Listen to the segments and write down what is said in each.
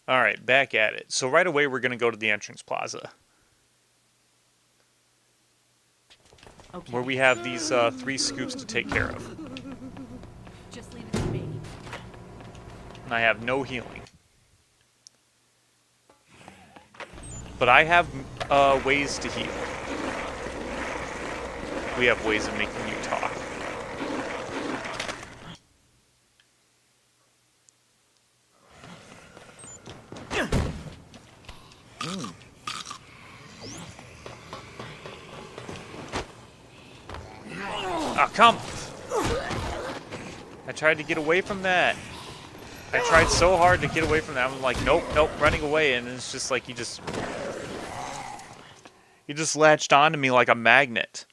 Alright, back at it. So right away we're going to go to the entrance plaza. Okay. Where we have these 3 scoops to take care of. Just leave it to me. And I have no healing. But I have ways to heal. We have ways of making you talk. Oh, come! I tried to get away from that. I tried so hard to get away from that. I'm like, nope, nope, running away, and it's just like he just latched onto me like a magnet.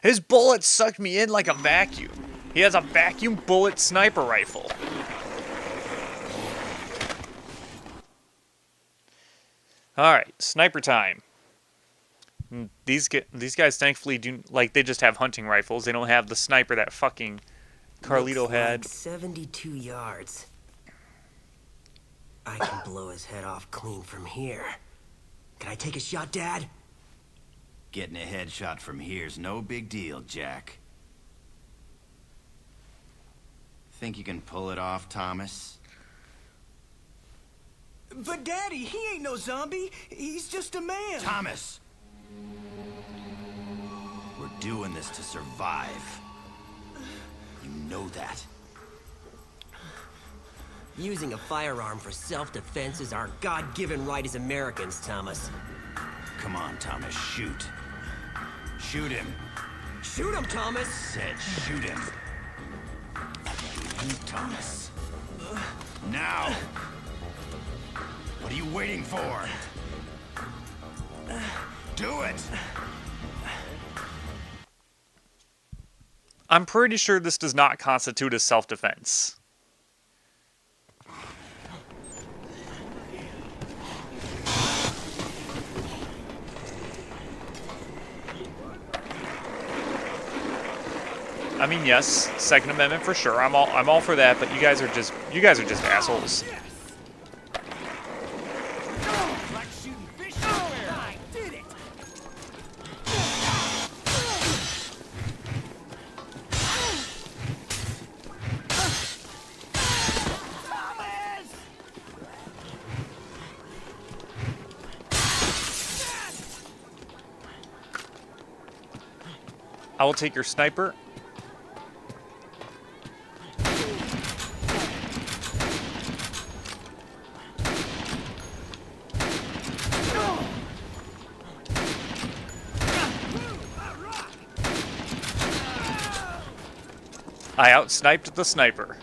His bullet sucked me in like a vacuum. He has a vacuum bullet sniper rifle. Alright, sniper time. These guys thankfully do, like, they just have hunting rifles. They don't have the sniper that fucking Carlito had. Like 72 yards. I can blow his head off clean from here. Can I take a shot, Dad? Getting a headshot from here's no big deal, Jack. Think you can pull it off, Thomas? But Daddy, he ain't no zombie. He's just a man. Thomas! We're doing this to survive. You know that. Using a firearm for self-defense is our God-given right as Americans, Thomas. Come on, Thomas, shoot. Shoot him. Shoot him, Thomas! Said shoot him. You, Thomas. Now! What are you waiting for? Do it! I'm pretty sure this does not constitute as self-defense. I mean, yes, Second Amendment for sure. I'm all for that, but you guys are just assholes. I will take your sniper. I out-sniped the sniper.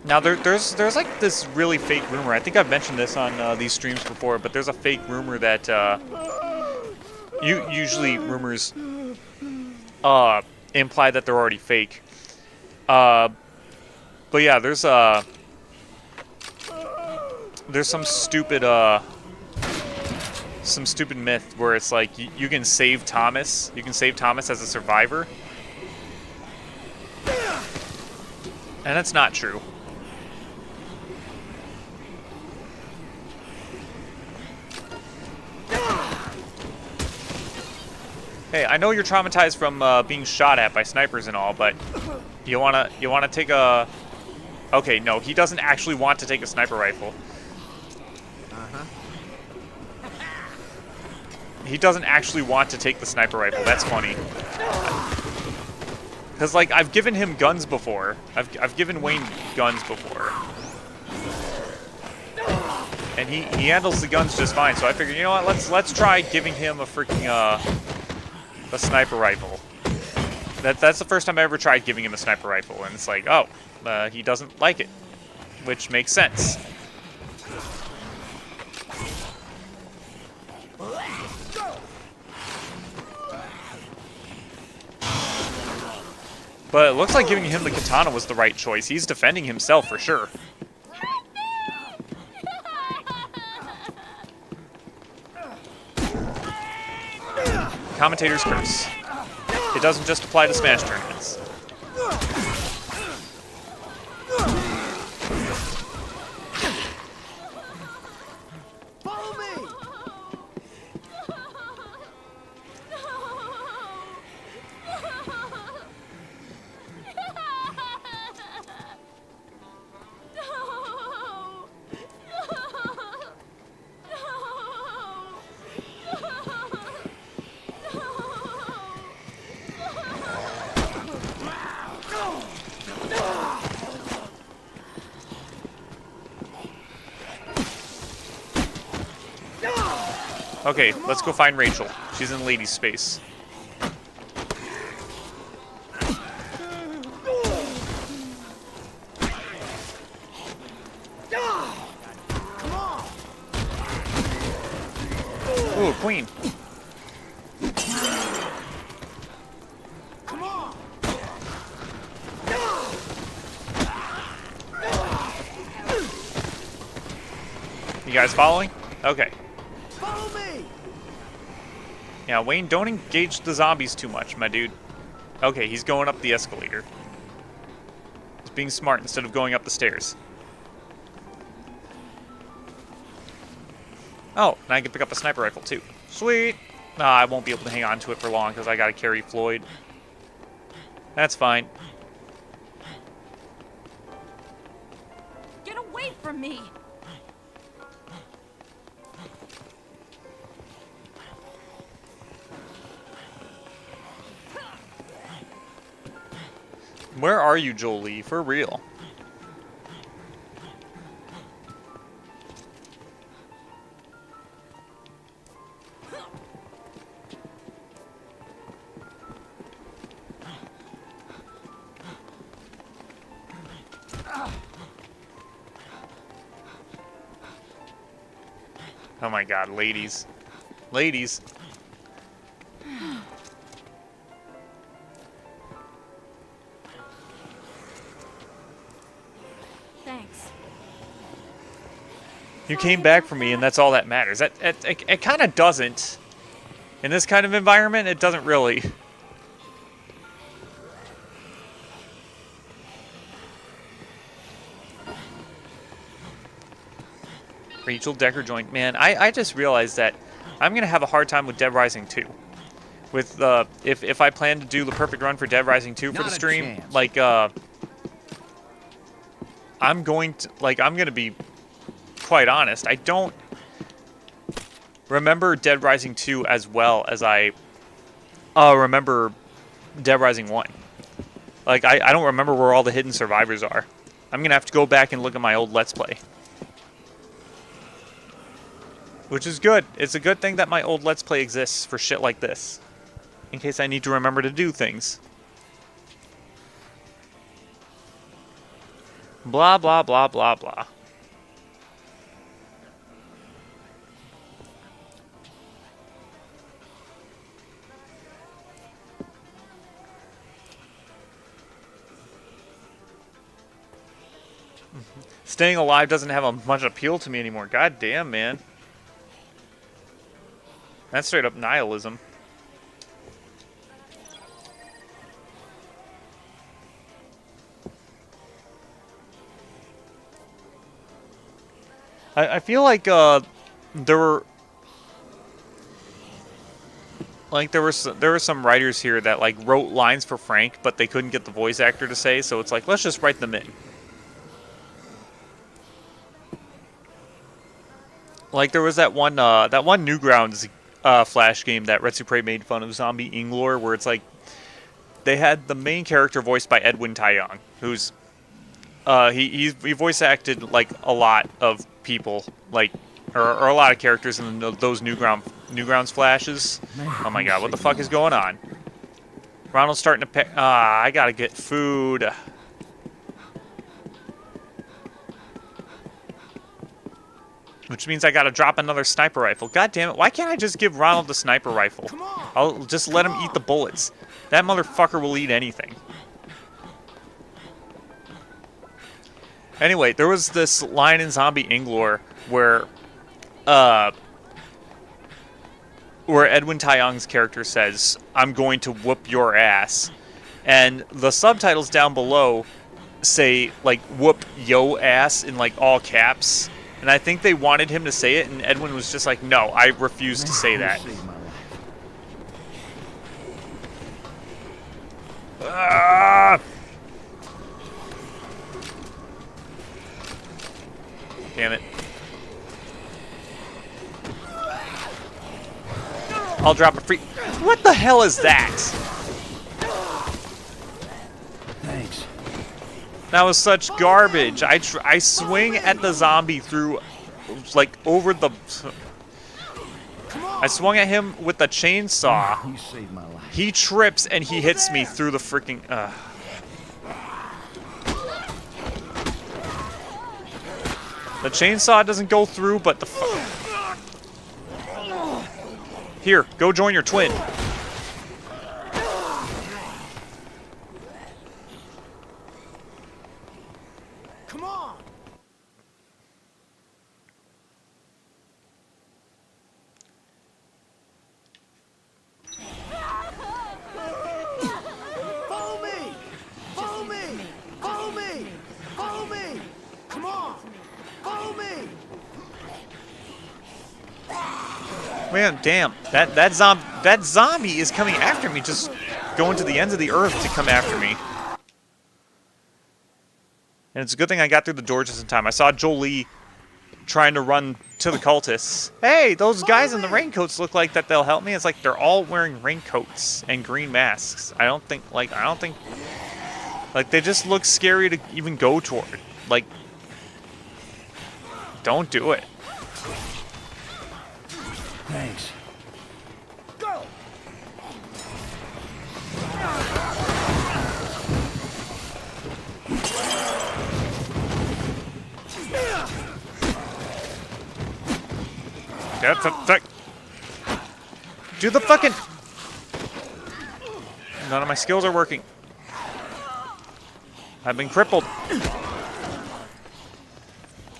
Now there's like this really fake rumor. I think I've mentioned this on these streams before, but there's a fake rumor that usually rumors imply that they're already fake. But yeah, there's some stupid myth where it's like you can save Thomas. You can save Thomas as a survivor, and that's not true. Hey, I know you're traumatized from being shot at by snipers and all, but you wanna take a... Okay, no, he doesn't actually want to take a sniper rifle. He doesn't actually want to take the sniper rifle. That's funny. Because, like, I've given him guns before. I've given Wayne guns before. And he handles the guns just fine. So I figured, you know what? Let's try giving him a freaking a sniper rifle. That's the first time I ever tried giving him a sniper rifle, and it's like, oh, he doesn't like it, which makes sense. But it looks like giving him the katana was the right choice. He's defending himself for sure. Commentator's curse. It doesn't just apply to Smash tournaments. Okay, let's go find Rachel. She's in ladies' space. Ooh, queen. You guys following? Okay. Follow me. Yeah, Wayne, don't engage the zombies too much, my dude. Okay, he's going up the escalator. He's being smart instead of going up the stairs. Oh, and I can pick up a sniper rifle too. Sweet! Nah, I won't be able to hang on to it for long because I gotta carry Floyd. That's fine. Get away from me! Where are you, Jolie? For real. Oh my god, ladies. Ladies. Thanks. You came back for me, and that's all that matters. It kind of doesn't. In this kind of environment, it doesn't really. Rachel Decker joint. Man, I just realized that I'm going to have a hard time with Dead Rising 2. With, if I plan to do the perfect run for Dead Rising 2 for the stream, like, I'm going to be quite honest. I don't remember Dead Rising 2 as well as I remember Dead Rising 1. Like, I don't remember where all the hidden survivors are. I'm going to have to go back and look at my old Let's Play. Which is good. It's a good thing that my old Let's Play exists for shit like this. In case I need to remember to do things. Blah, blah, blah, blah, blah. Staying alive doesn't have much appeal to me anymore. God damn, man. That's straight up nihilism. I feel like there were some writers here that like wrote lines for Frank, but they couldn't get the voice actor to say, so it's like, let's just write them in. Like there was that one Newgrounds Flash game that Retsupre made fun of Zombie Inglor, where it's like they had the main character voiced by Edwin Taeyong, who's he voice acted like a lot of people, like or a lot of characters in those Newgrounds Flashes. Oh my god, what the fuck is going on? Ronald's starting to pick. I gotta get food. Which means I gotta drop another sniper rifle. God damn it, why can't I just give Ronald the sniper rifle? I'll just let him eat the bullets. That motherfucker will eat anything. Anyway, there was this line in Zombie Inglor where Edwin Taeyong's character says, "I'm going to whoop your ass." And the subtitles down below say, like, "whoop yo ass" in, like, all caps. And I think they wanted him to say it, and Edwin was just like, "No, I refuse to say that." Ah! Damn it. I'll drop a free... What the hell is that? Thanks. That was such garbage. I swing at the zombie through, like, over the... I swung at him with the chainsaw. You saved my life. He trips and he hits me through the freaking. The chainsaw doesn't go through, but the. Here, go join your twin. Come on. Follow me. Follow me. Follow me. Follow me. Come on. Follow me. Man, damn, that zombie is coming after me, just going to the ends of the earth to come after me. And it's a good thing I got through the door just in time. I saw Jolie trying to run to the cultists. Hey, those guys in the raincoats look like that they'll help me. It's like they're all wearing raincoats and green masks. I don't think, like, they just look scary to even go toward. Like, don't do it. Thanks. Go. Do the fucking. None of my skills are working. I've been crippled.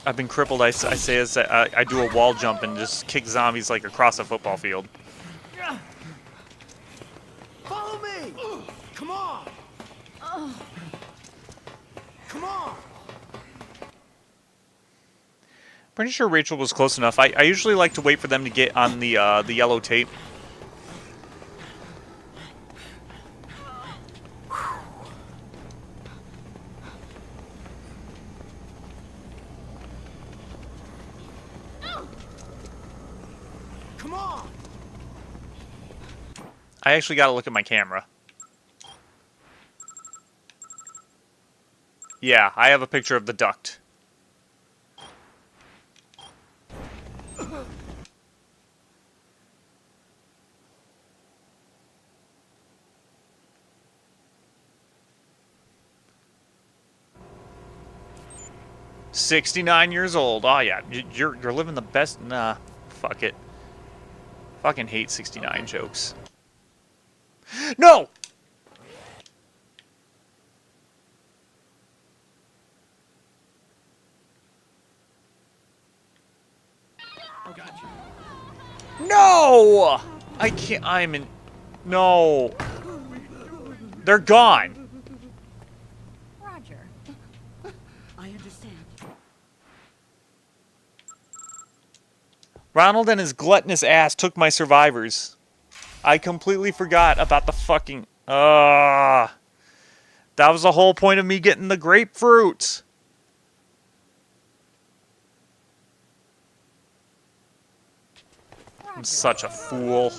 I've been crippled. I say as I do a wall jump and just kick zombies like across a football field. Follow me. Come on. Come on. Pretty sure Rachel was close enough. I usually like to wait for them to get on the yellow tape. Come on. I actually got to look at my camera. Yeah, I have a picture of the duct. $69 old. Oh yeah, you're living the best. Nah, fuck it. Fucking hate 69 jokes. No. No! I can't. I'm in. No. They're gone. Roger. I understand. Ronald and his gluttonous ass took my survivors. I completely forgot about the fucking. That was the whole point of me getting the grapefruit. I'm such a fool.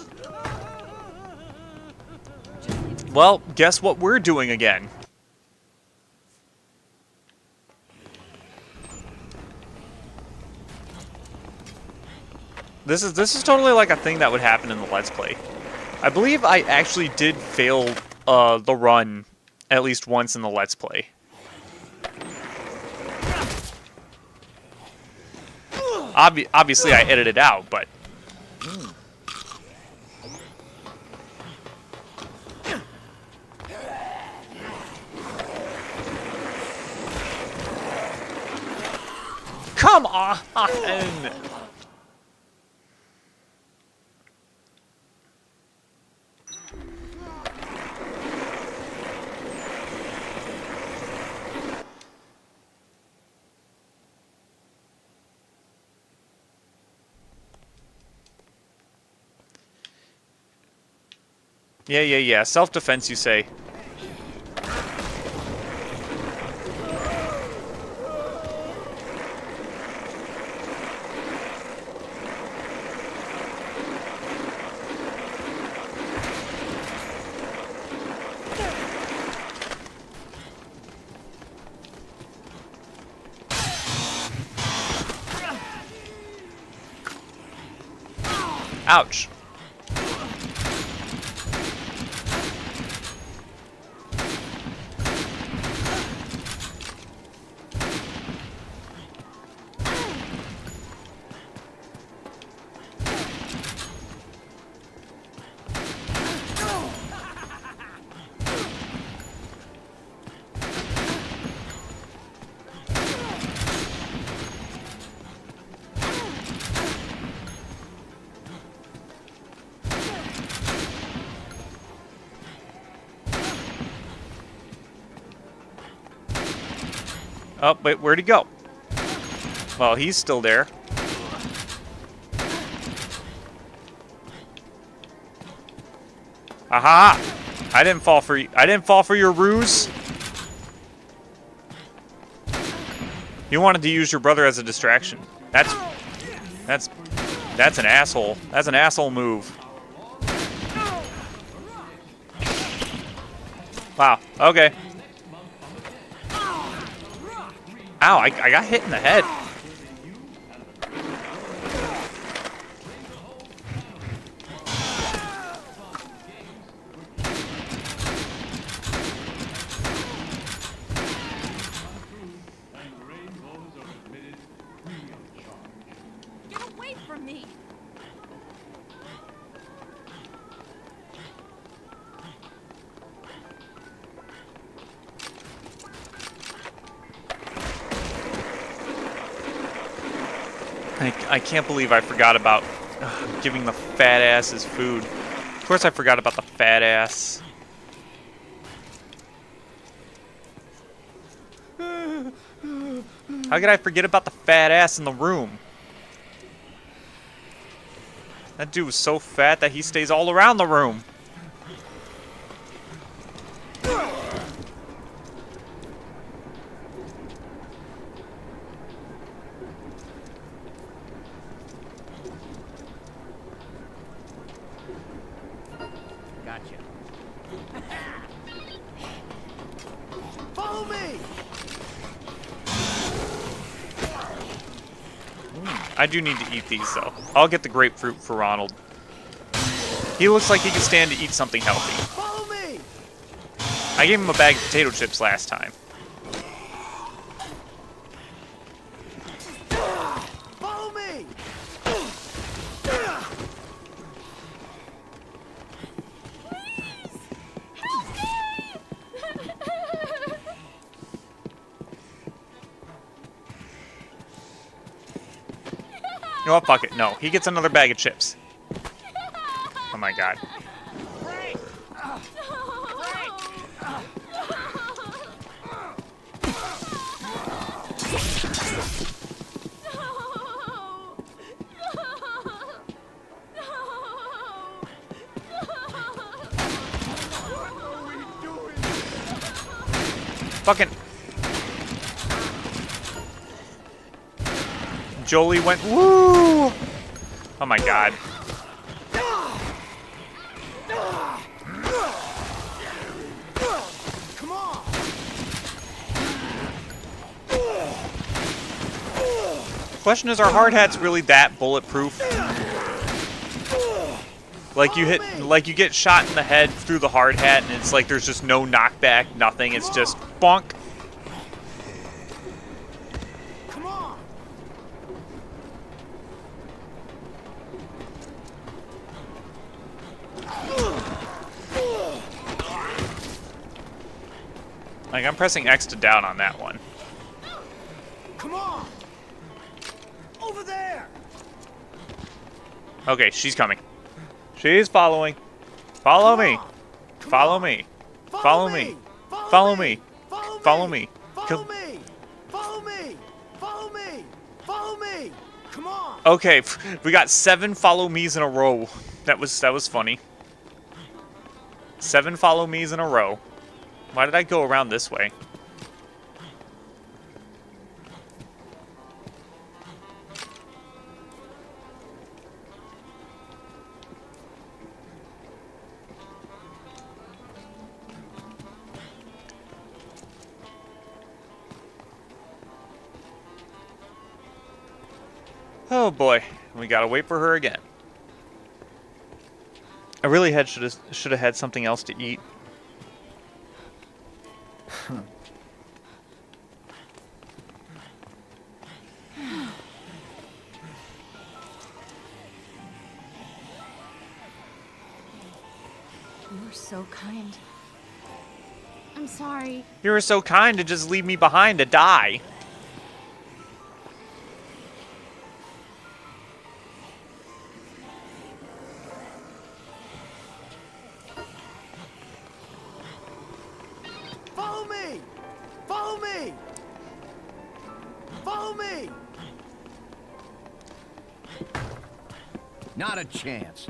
Well, guess what we're doing again? This is totally like a thing that would happen in the Let's Play. I believe I actually did fail the run at least once in the Let's Play. Obviously I edited it out, but... Come on! Yeah. Self-defense, you say. Ouch. Oh, wait, where'd he go? Well, he's still there. Aha! I didn't fall for your ruse. You wanted to use your brother as a distraction. That's an asshole. That's an asshole move. Wow. Okay. Ow, I got hit in the head. Get away from me! I can't believe I forgot about giving the fat ass his food. Of course I forgot about the fat ass. How could I forget about the fat ass in the room? That dude was so fat that he stays all around the room. Gotcha. Follow me! I do need to eat these, though. I'll get the grapefruit for Ronald. He looks like he could stand to eat something healthy. Follow me! I gave him a bag of potato chips last time. Follow me! You know what? Fuck it. No. He gets another bag of chips. Oh my god. Fucking... Jolie went... Woo! Oh my god. Come on! Question is, are hard hats really that bulletproof? Like you get shot in the head through the hard hat, and it's like there's just no knockback, nothing. It's just bonk. Come on! Like I'm pressing X to down on that one. Come on! Over there! Okay, she's coming. She's following. Follow me. Follow me. Follow me. Follow me. Follow me. Follow me! Follow me! Follow me! Follow me! Come on! Okay, we got 7 follow me's in a row. That was funny. 7 follow me's in a row. Why did I go around this way? Oh boy, we gotta wait for her again. I really should have had something else to eat. You were so kind. I'm sorry. You were so kind to just leave me behind to die. Follow me! Follow me! me! Not a chance.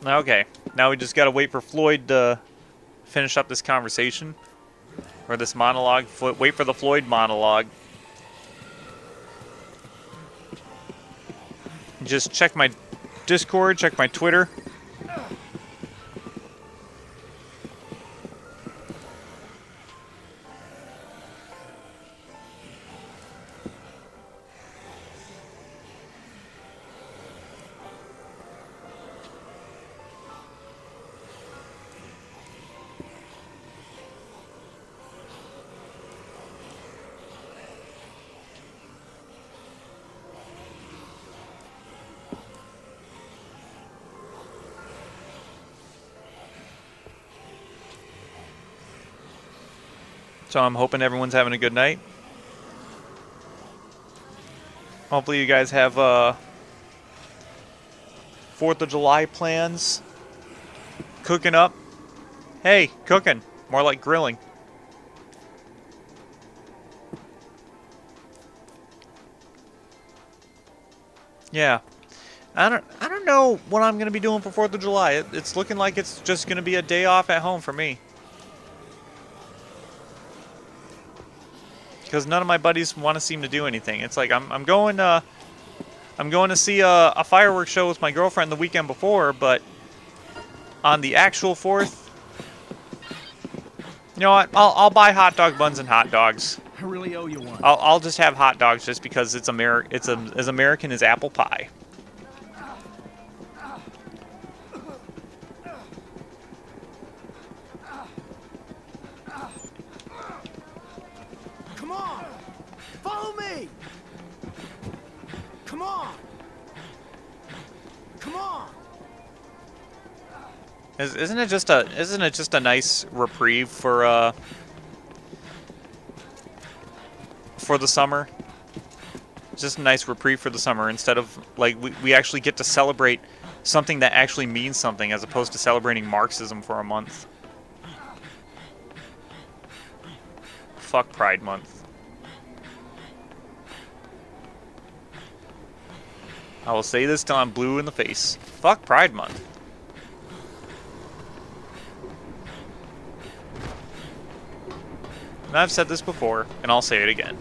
Okay, now we just gotta wait for Floyd to finish up this conversation. Or this monologue. Wait for the Floyd monologue. Just check my Discord, check my Twitter. So I'm hoping everyone's having a good night. Hopefully you guys have 4th of July plans. Cooking up. Hey, cooking. More like grilling. Yeah. I don't know what I'm going to be doing for 4th of July. It's looking like it's just going to be a day off at home for me. Because none of my buddies want to seem to do anything. It's like I'm going to see a fireworks show with my girlfriend the weekend before, but on the actual 4th, you know what? I'll buy hot dog buns and hot dogs. I really owe you one. I'll just have hot dogs just because it's as American as apple pie. Come on! Follow me! Come on! Come on! Isn't it just a nice reprieve for the summer? Just a nice reprieve for the summer instead of like we actually get to celebrate something that actually means something as opposed to celebrating Marxism for a month. Fuck Pride Month. I will say this till I'm blue in the face. Fuck Pride Month. And I've said this before, and I'll say it again.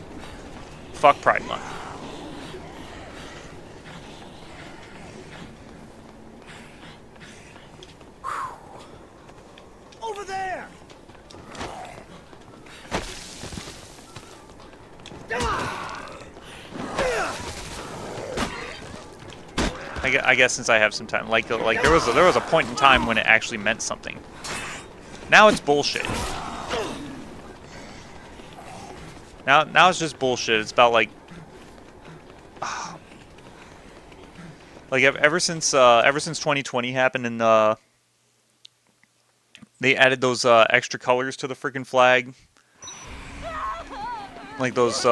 Fuck Pride Month. Over there! I guess since I have some time, like there was a point in time when it actually meant something. Now it's bullshit. Now it's just bullshit. It's about like ever since 2020 happened and they added those extra colors to the freaking flag, like those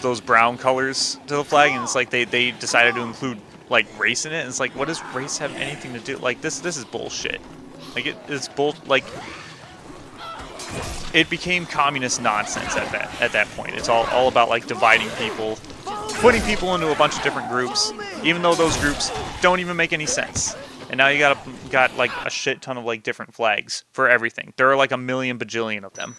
those brown colors to the flag, and it's like they decided to include like race in it, and it's like, what does race have anything to do? Like this is bullshit. Like it's bull like. It became communist nonsense at that point. It's all about like dividing people, putting people into a bunch of different groups, even though those groups don't even make any sense. And now you got like a shit ton of like different flags for everything. There are like a million bajillion of them.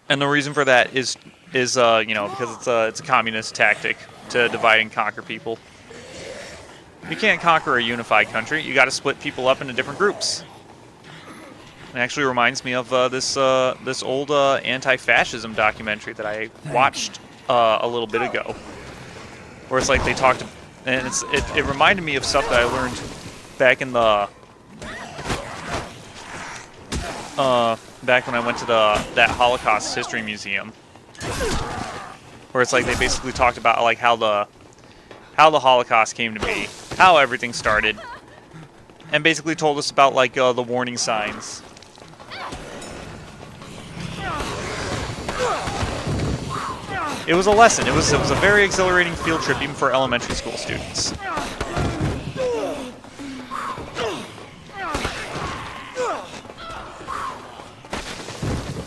And the reason for that is you know, because it's a communist tactic to divide and conquer people. You can't conquer a unified country. You got to split people up into different groups. It actually reminds me of this old anti-fascism documentary that I watched a little bit ago, where it's like they talked, and it reminded me of stuff that I learned back in the back when I went to that Holocaust History Museum, where it's like they basically talked about like how the Holocaust came to be, how everything started, and basically told us about like the warning signs. It was a lesson. It was a very exhilarating field trip, even for elementary school students.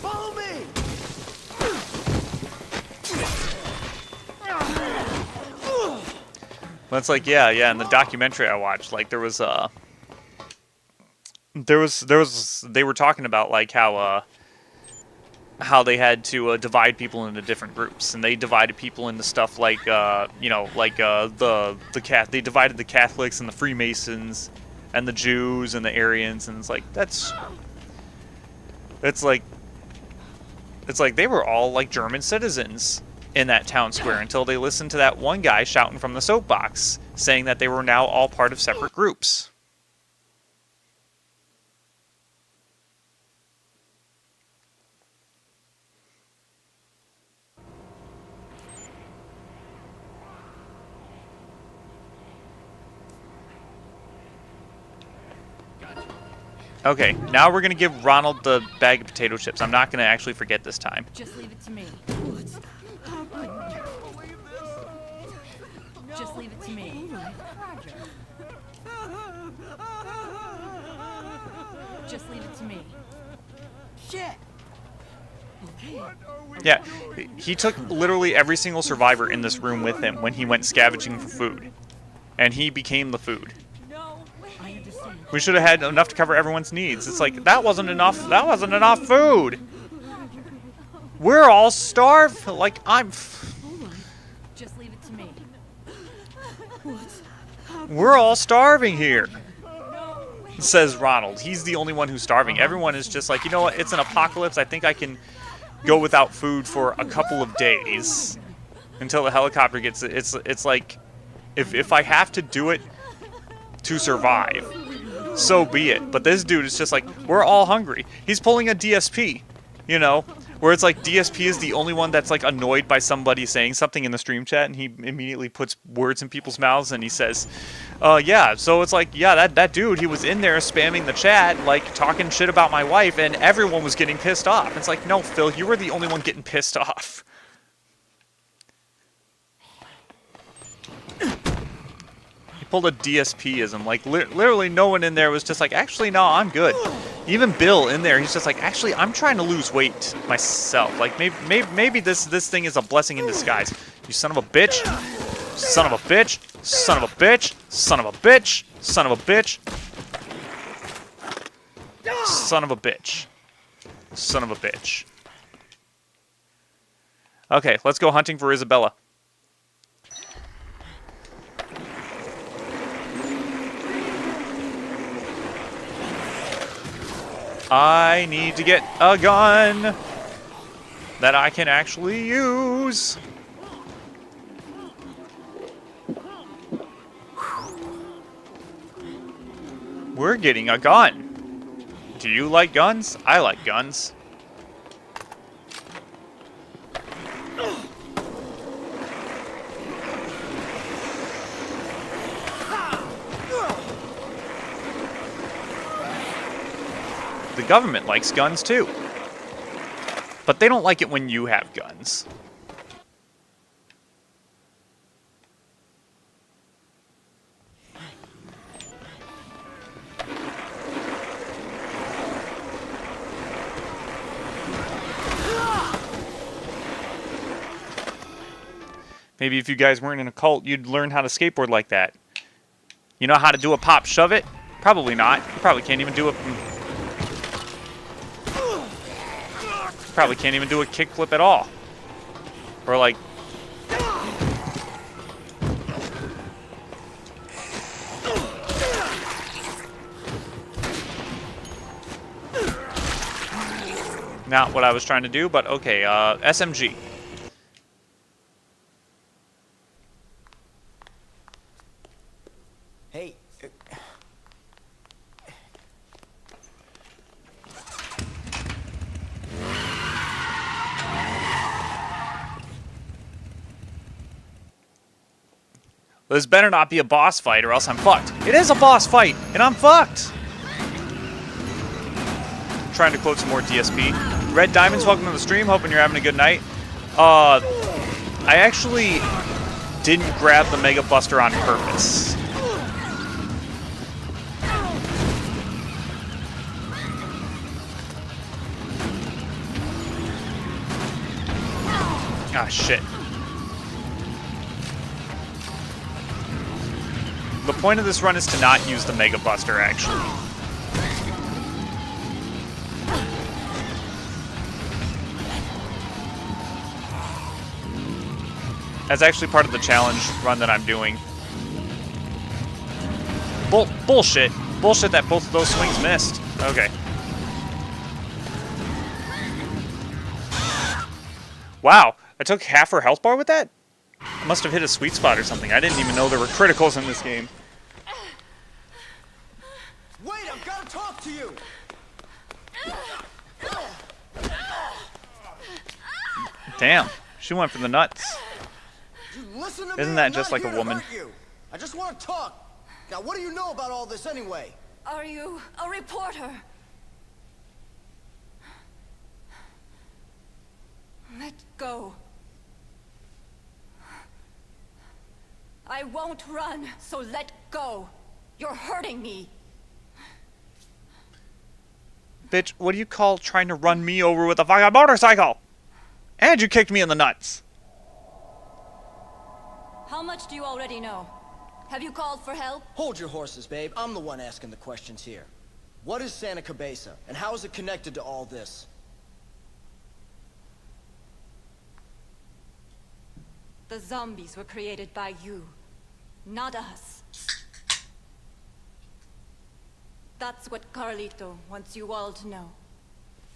Follow me! But it's like, yeah, in the documentary I watched, like there was they were talking about like how they had to divide people into different groups, and they divided people into stuff like you know, like they divided the Catholics and the Freemasons and the Jews and the Aryans, and it's like it's like they were all like German citizens in that town square until they listened to that one guy shouting from the soapbox saying that they were now all part of separate groups. Okay, now we're gonna give Ronald the bag of potato chips. I'm not gonna actually forget this time. Just leave it to me. Just leave it to me. Just leave it to me. Shit! Yeah, he took literally every single survivor in this room with him when he went scavenging for food. And he became the food. We should have had enough to cover everyone's needs. It's like, that wasn't enough. That wasn't enough food. We're all starved. Like, Just leave it to me. we're all starving here, says Ronald. He's the only one who's starving. Everyone is just like, you know what? It's an apocalypse. I think I can go without food for a couple of days until the helicopter gets it. It's like, if I have to do it to survive, so be it. But this dude is just like, we're all hungry. He's pulling a DSP, you know, where it's like DSP is the only one that's like annoyed by somebody saying something in the stream chat, and he immediately puts words in people's mouths and he says, yeah, so it's like, yeah, that dude, he was in there spamming the chat, like talking shit about my wife, and everyone was getting pissed off. It's like, no, Phil, you were the only one getting pissed off. Pulled a DSP-ism. Like, literally no one in there was just like, actually, no, I'm good. Even Bill in there, he's just like, actually, I'm trying to lose weight myself. Like, maybe this thing is a blessing in disguise. You son of a bitch. Son of a bitch. Son of a bitch. Son of a bitch. Son of a bitch. Son of a bitch. Son of a bitch. Okay, let's go hunting for Isabela. I need to get a gun that I can actually use. We're getting a gun. Do you like guns? I like guns. The government likes guns too. But they don't like it when you have guns. Maybe if you guys weren't in a cult, you'd learn how to skateboard like that. You know how to do a pop shove it? Probably not. You probably can't even do a... Probably can't even do a kickflip at all. Or like... Not what I was trying to do, but okay, SMG. Hey. This better not be a boss fight or else I'm fucked. It is a boss fight, and I'm fucked! Trying to quote some more DSP. Red Diamonds, welcome to the stream. Hoping you're having a good night. I actually didn't grab the Mega Buster on purpose. Ah, shit. The point of this run is to not use the Mega Buster, actually. That's actually part of the challenge run that I'm doing. Bullshit. Bullshit that both of those swings missed. Okay. Wow, I took half her health bar with that? I must have hit a sweet spot or something. I didn't even know there were criticals in this game. Wait, I've got to talk to you. Damn, she went for the nuts. You listen to me. Isn't that I'm just not like a here to woman? hurt you. I just want to talk. Now, what do you know about all this anyway? Are you a reporter? Let go. I won't run, so let go. You're hurting me. Bitch, what do you call trying to run me over with a fucking motorcycle? And you kicked me in the nuts. How much do you already know? Have you called for help? Hold your horses, babe. I'm the one asking the questions here. What is Santa Cabeza, and how is it connected to all this? The zombies were created by you, not us. That's what Carlito wants you all to know.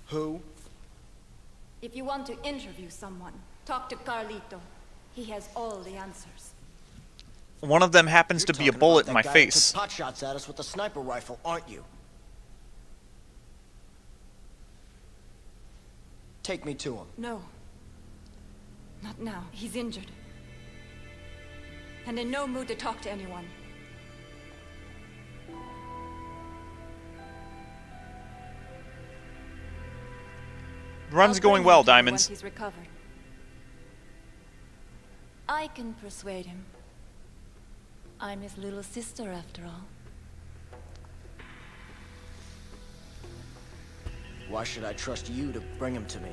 Who? If you want to interview someone, talk to Carlito. He has all the answers. One of them happens to You're be a talking bullet about in my that guy that face. took pot shots at us with a sniper rifle, aren't you? Take me to him. No. Not now. He's injured. And in no mood to talk to anyone. Run's I'll going bring well, him to you Diamonds. once he's recovered. I can persuade him. I'm his little sister, after all. Why should I trust you to bring him to me?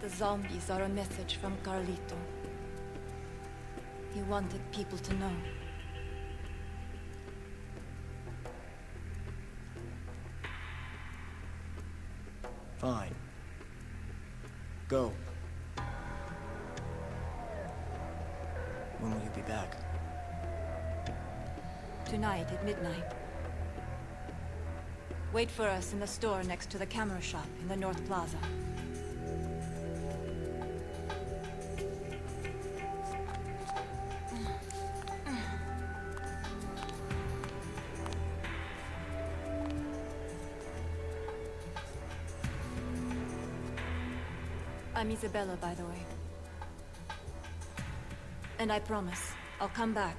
The zombies are a message from Carlito. He wanted people to know. Fine. Go. When will you be back? Tonight at midnight. Wait for us in the store next to the camera shop in the North Plaza. I'm Isabela, by the way. And I promise, I'll come back.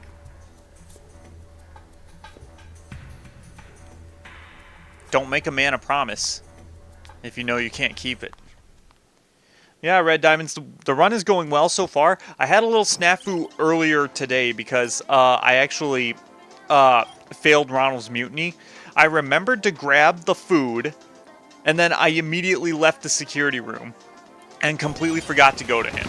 Don't make a man a promise if you know you can't keep it. Yeah, Red Diamonds, the run is going well so far. I had a little snafu earlier today because I actually failed Ronald's mutiny. I remembered to grab the food, and then I immediately left the security room and completely forgot to go to him.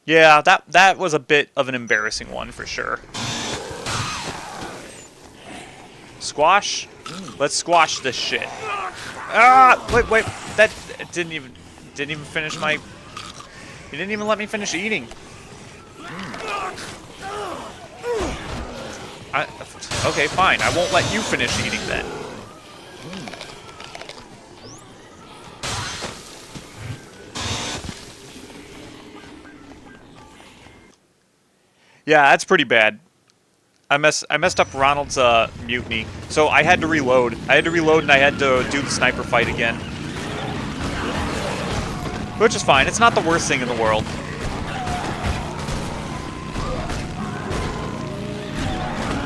Yeah, that was a bit of an embarrassing one for sure. Squash? Let's squash this shit. Ah! Wait. That didn't even finish my... He didn't even let me finish eating. Okay, fine. I won't let you finish eating then. Yeah, that's pretty bad. I messed up Ronald's mutiny, so I had to reload. I had to reload and I had to do the sniper fight again. Which is fine. It's not the worst thing in the world.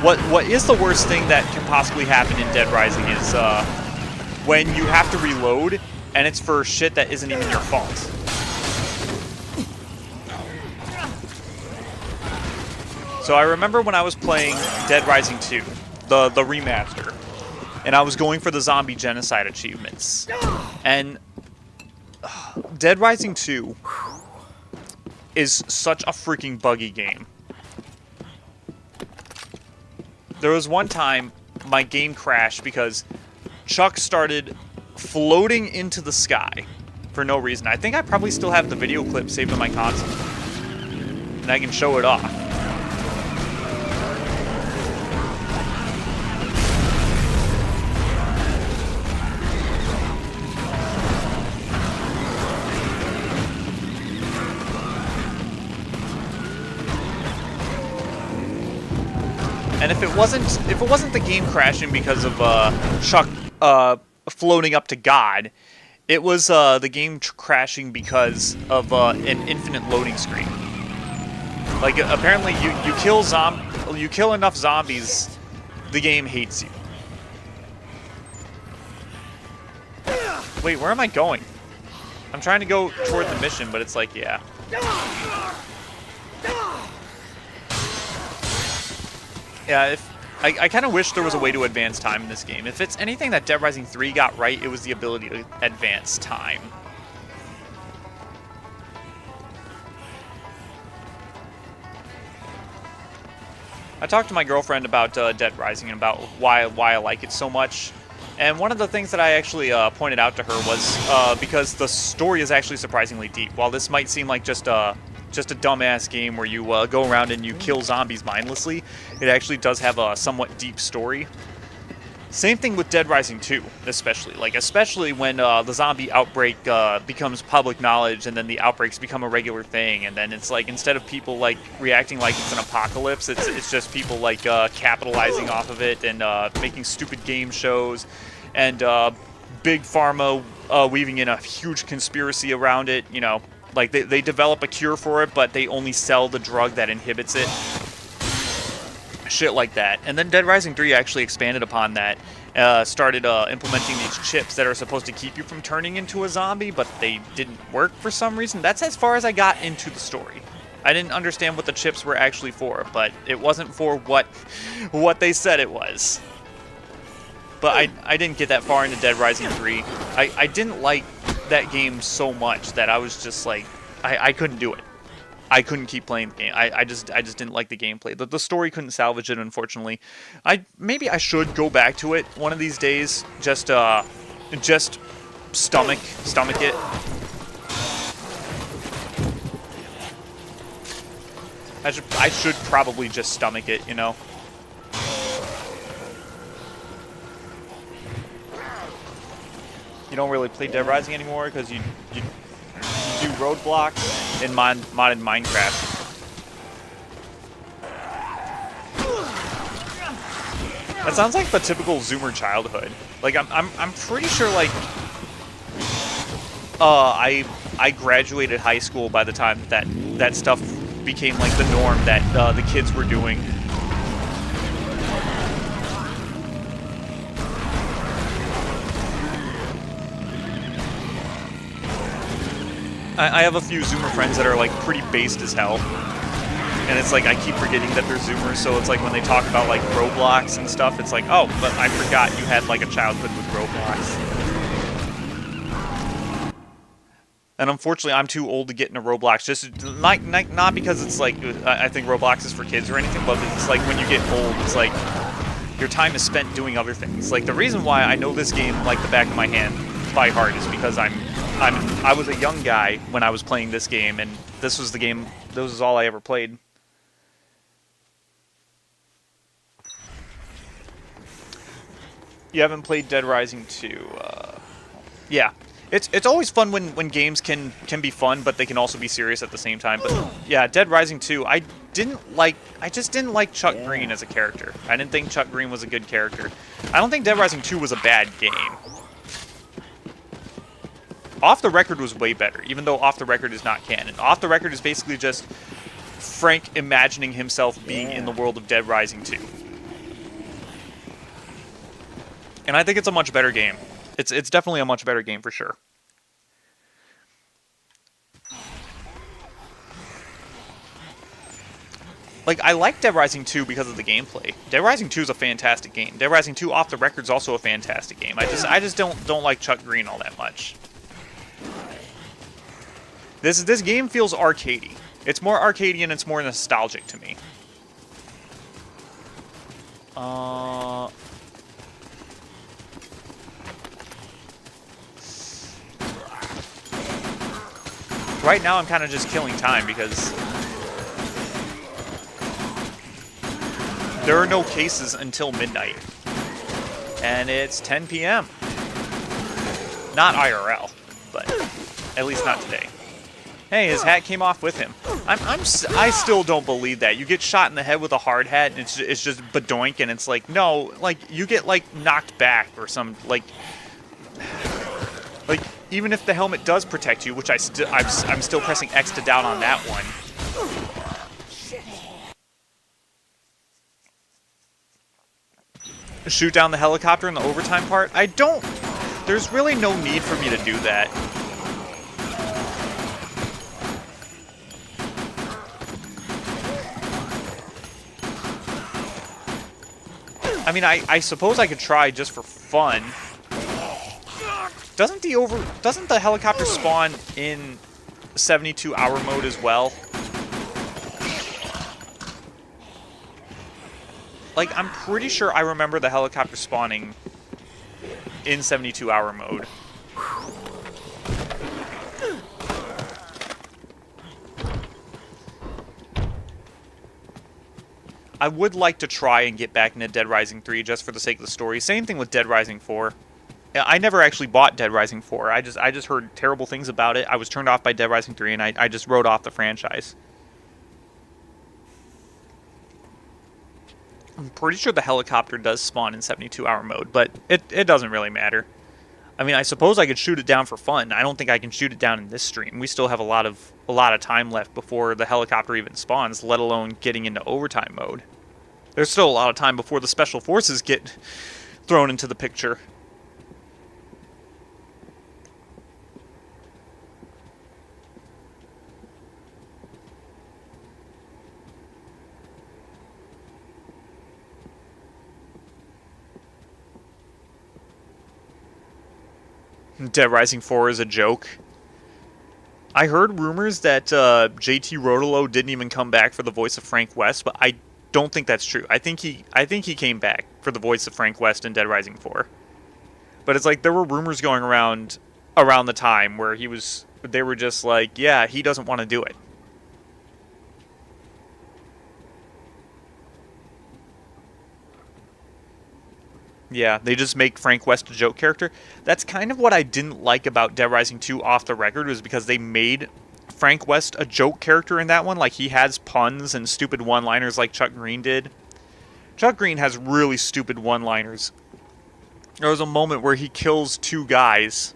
What is the worst thing that can possibly happen in Dead Rising is when you have to reload and it's for shit that isn't even your fault. So I remember when I was playing Dead Rising 2, the remaster, and I was going for the zombie genocide achievements. And Dead Rising 2 is such a freaking buggy game. There was one time my game crashed because Chuck started floating into the sky for no reason. I think I probably still have the video clip saved on my console, and I can show it off. And if it wasn't the game crashing because of Chuck floating up to God, it was the game crashing because of an infinite loading screen. Like apparently you kill enough zombies, the game hates you. Wait, where am I going? I'm trying to go toward the mission, but it's like, yeah. Yeah, I kind of wish there was a way to advance time in this game. If it's anything that Dead Rising 3 got right, it was the ability to advance time. I talked to my girlfriend about Dead Rising and about why I like it so much. And one of the things that I actually pointed out to her was because the story is actually surprisingly deep. While this might seem like just a dumbass game where you go around and you kill zombies mindlessly, it actually does have a somewhat deep story. Same thing with Dead Rising 2, especially when the zombie outbreak becomes public knowledge, and then the outbreaks become a regular thing, and then it's like, instead of people like reacting like it's an apocalypse, it's just people like capitalizing off of it and making stupid game shows, and big pharma weaving in a huge conspiracy around it. You know, like they develop a cure for it, but they only sell the drug that inhibits it. Shit like that. And then Dead Rising 3 actually expanded upon that, started implementing these chips that are supposed to keep you from turning into a zombie, but they didn't work for some reason. That's as far as I got into the story. I didn't understand what the chips were actually for, but it wasn't for what they said it was. But I didn't get that far into Dead Rising 3. I didn't like that game so much that I was just like, I couldn't do it. I couldn't keep playing the game. I just didn't like the gameplay. The story couldn't salvage it, unfortunately. Maybe I should go back to it one of these days. Just stomach it. I should probably just stomach it, you know. You don't really play Dead Rising anymore because you do roadblocks in modded Minecraft. That sounds like the typical Zoomer childhood. Like I'm pretty sure like I graduated high school by the time that stuff became like the norm that the kids were doing. I have a few Zoomer friends that are like pretty based as hell, and it's like I keep forgetting that they're Zoomers. So it's like when they talk about like Roblox and stuff, it's like, oh, but I forgot you had like a childhood with Roblox. And unfortunately, I'm too old to get into Roblox. Just not because it's like I think Roblox is for kids or anything, but it's like when you get old, it's like your time is spent doing other things. Like the reason why I know this game like the back of my hand by heart is because I was a young guy when I was playing this game, and this was the game. This was all I ever played. You haven't played Dead Rising 2? Yeah, it's always fun when games can be fun, but they can also be serious at the same time. But yeah, Dead Rising 2, I just didn't like Chuck Green as a character. I didn't think Chuck Green was a good character. I don't think Dead Rising 2 was a bad game. Off the Record was way better, even though Off the Record is not canon. Off the Record is basically just Frank imagining himself being in the world of Dead Rising 2. And I think it's a much better game. It's definitely a much better game for sure. Like, I like Dead Rising 2 because of the gameplay. Dead Rising 2 is a fantastic game. Dead Rising 2 Off the Record is also a fantastic game. I just don't like Chuck Green all that much. This game feels arcadey. It's more arcadey and it's more nostalgic to me. Right now I'm kind of just killing time because there are no cases until midnight. And it's 10 p.m. Not IRL, but at least not today. Hey, his hat came off with him. I still don't believe that. You get shot in the head with a hard hat, and it's just badoink, and it's like, no, like, you get, like, knocked back or some, like, even if the helmet does protect you, which I'm still pressing X to down on that one. Shoot down the helicopter in the overtime part? There's really no need for me to do that. I mean, I suppose I could try just for fun. Doesn't the helicopter spawn in 72-hour mode as well? Like, I'm pretty sure I remember the helicopter spawning in 72-hour mode. I would like to try and get back into Dead Rising 3 just for the sake of the story. Same thing with Dead Rising 4. I never actually bought Dead Rising 4. I just heard terrible things about it. I was turned off by Dead Rising 3, and I just wrote off the franchise. I'm pretty sure the helicopter does spawn in 72-hour mode, but it doesn't really matter. I mean, I suppose I could shoot it down for fun. I don't think I can shoot it down in this stream. We still have a lot of time left before the helicopter even spawns, let alone getting into overtime mode. There's still a lot of time before the special forces get thrown into the picture. Dead Rising 4 is a joke. I heard rumors that JT Rodolo didn't even come back for the voice of Frank West, but I don't think that's true. I think he came back for the voice of Frank West in Dead Rising 4. But it's like there were rumors going around the time where they were just like, yeah, he doesn't want to do it. Yeah, they just make Frank West a joke character. That's kind of what I didn't like about Dead Rising 2 off the record, was because they made Frank West a joke character in that one. Like, he has puns and stupid one-liners like Chuck Green did. Chuck Green has really stupid one-liners. There was a moment where he kills two guys,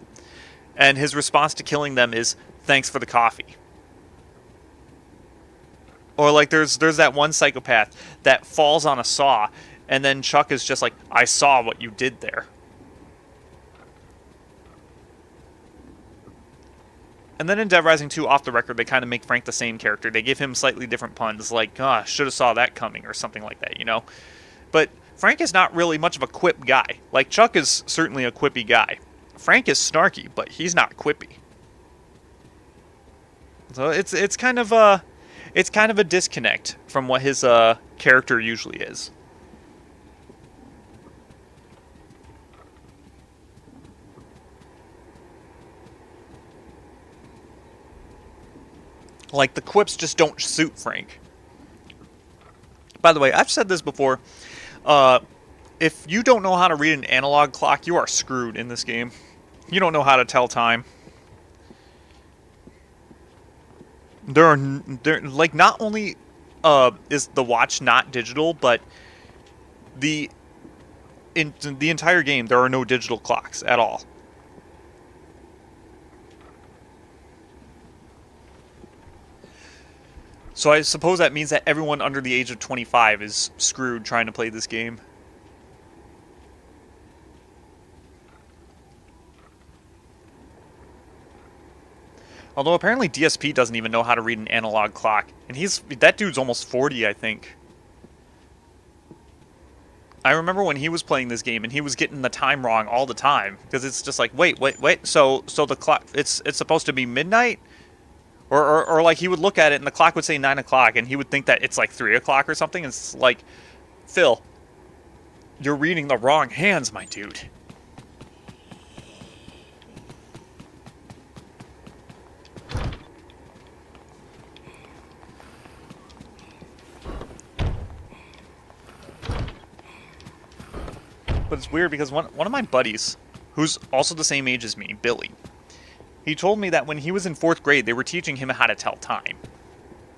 and his response to killing them is, "Thanks for the coffee." Or, like, there's that one psychopath that falls on a saw, and then Chuck is just like, "I saw what you did there." And then in Dead Rising 2, off the record, they kind of make Frank the same character. They give him slightly different puns, like, should have saw that coming, or something like that, you know? But Frank is not really much of a quip guy. Like, Chuck is certainly a quippy guy. Frank is snarky, but he's not quippy. So it's kind of a disconnect from what his character usually is. Like, the quips just don't suit Frank. By the way, I've said this before. If you don't know how to read an analog clock, you are screwed in this game. You don't know how to tell time. There, like, not only is the watch not digital, but in the entire game, there are no digital clocks at all. So I suppose that means that everyone under the age of 25 is screwed trying to play this game. Although apparently DSP doesn't even know how to read an analog clock. And that dude's almost 40, I think. I remember when he was playing this game and he was getting the time wrong all the time. Because it's just like, wait. So the clock, it's supposed to be midnight? Or like he would look at it and the clock would say 9 o'clock and he would think that it's like 3 o'clock or something. It's like, Phil, you're reading the wrong hands, my dude. But it's weird because one of my buddies, who's also the same age as me, Billy, he told me that when he was in 4th grade, they were teaching him how to tell time.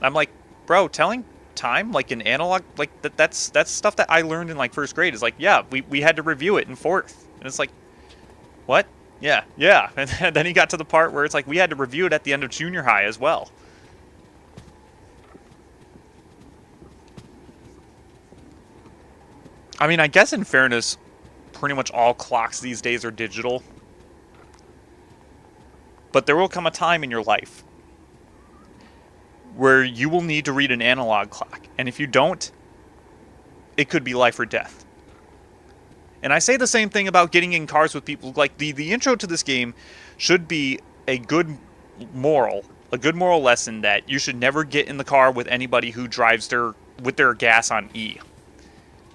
I'm like, bro, telling time like an analog, like that's stuff that I learned in like 1st grade. Is like, yeah, we had to review it in 4th, and it's like, what? Yeah. And then he got to the part where it's like we had to review it at the end of junior high as well. I mean, I guess in fairness, pretty much all clocks these days are digital. But there will come a time in your life where you will need to read an analog clock. And if you don't, it could be life or death. And I say the same thing about getting in cars with people. Like, the intro to this game should be a good moral lesson that you should never get in the car with anybody who drives with their gas on E.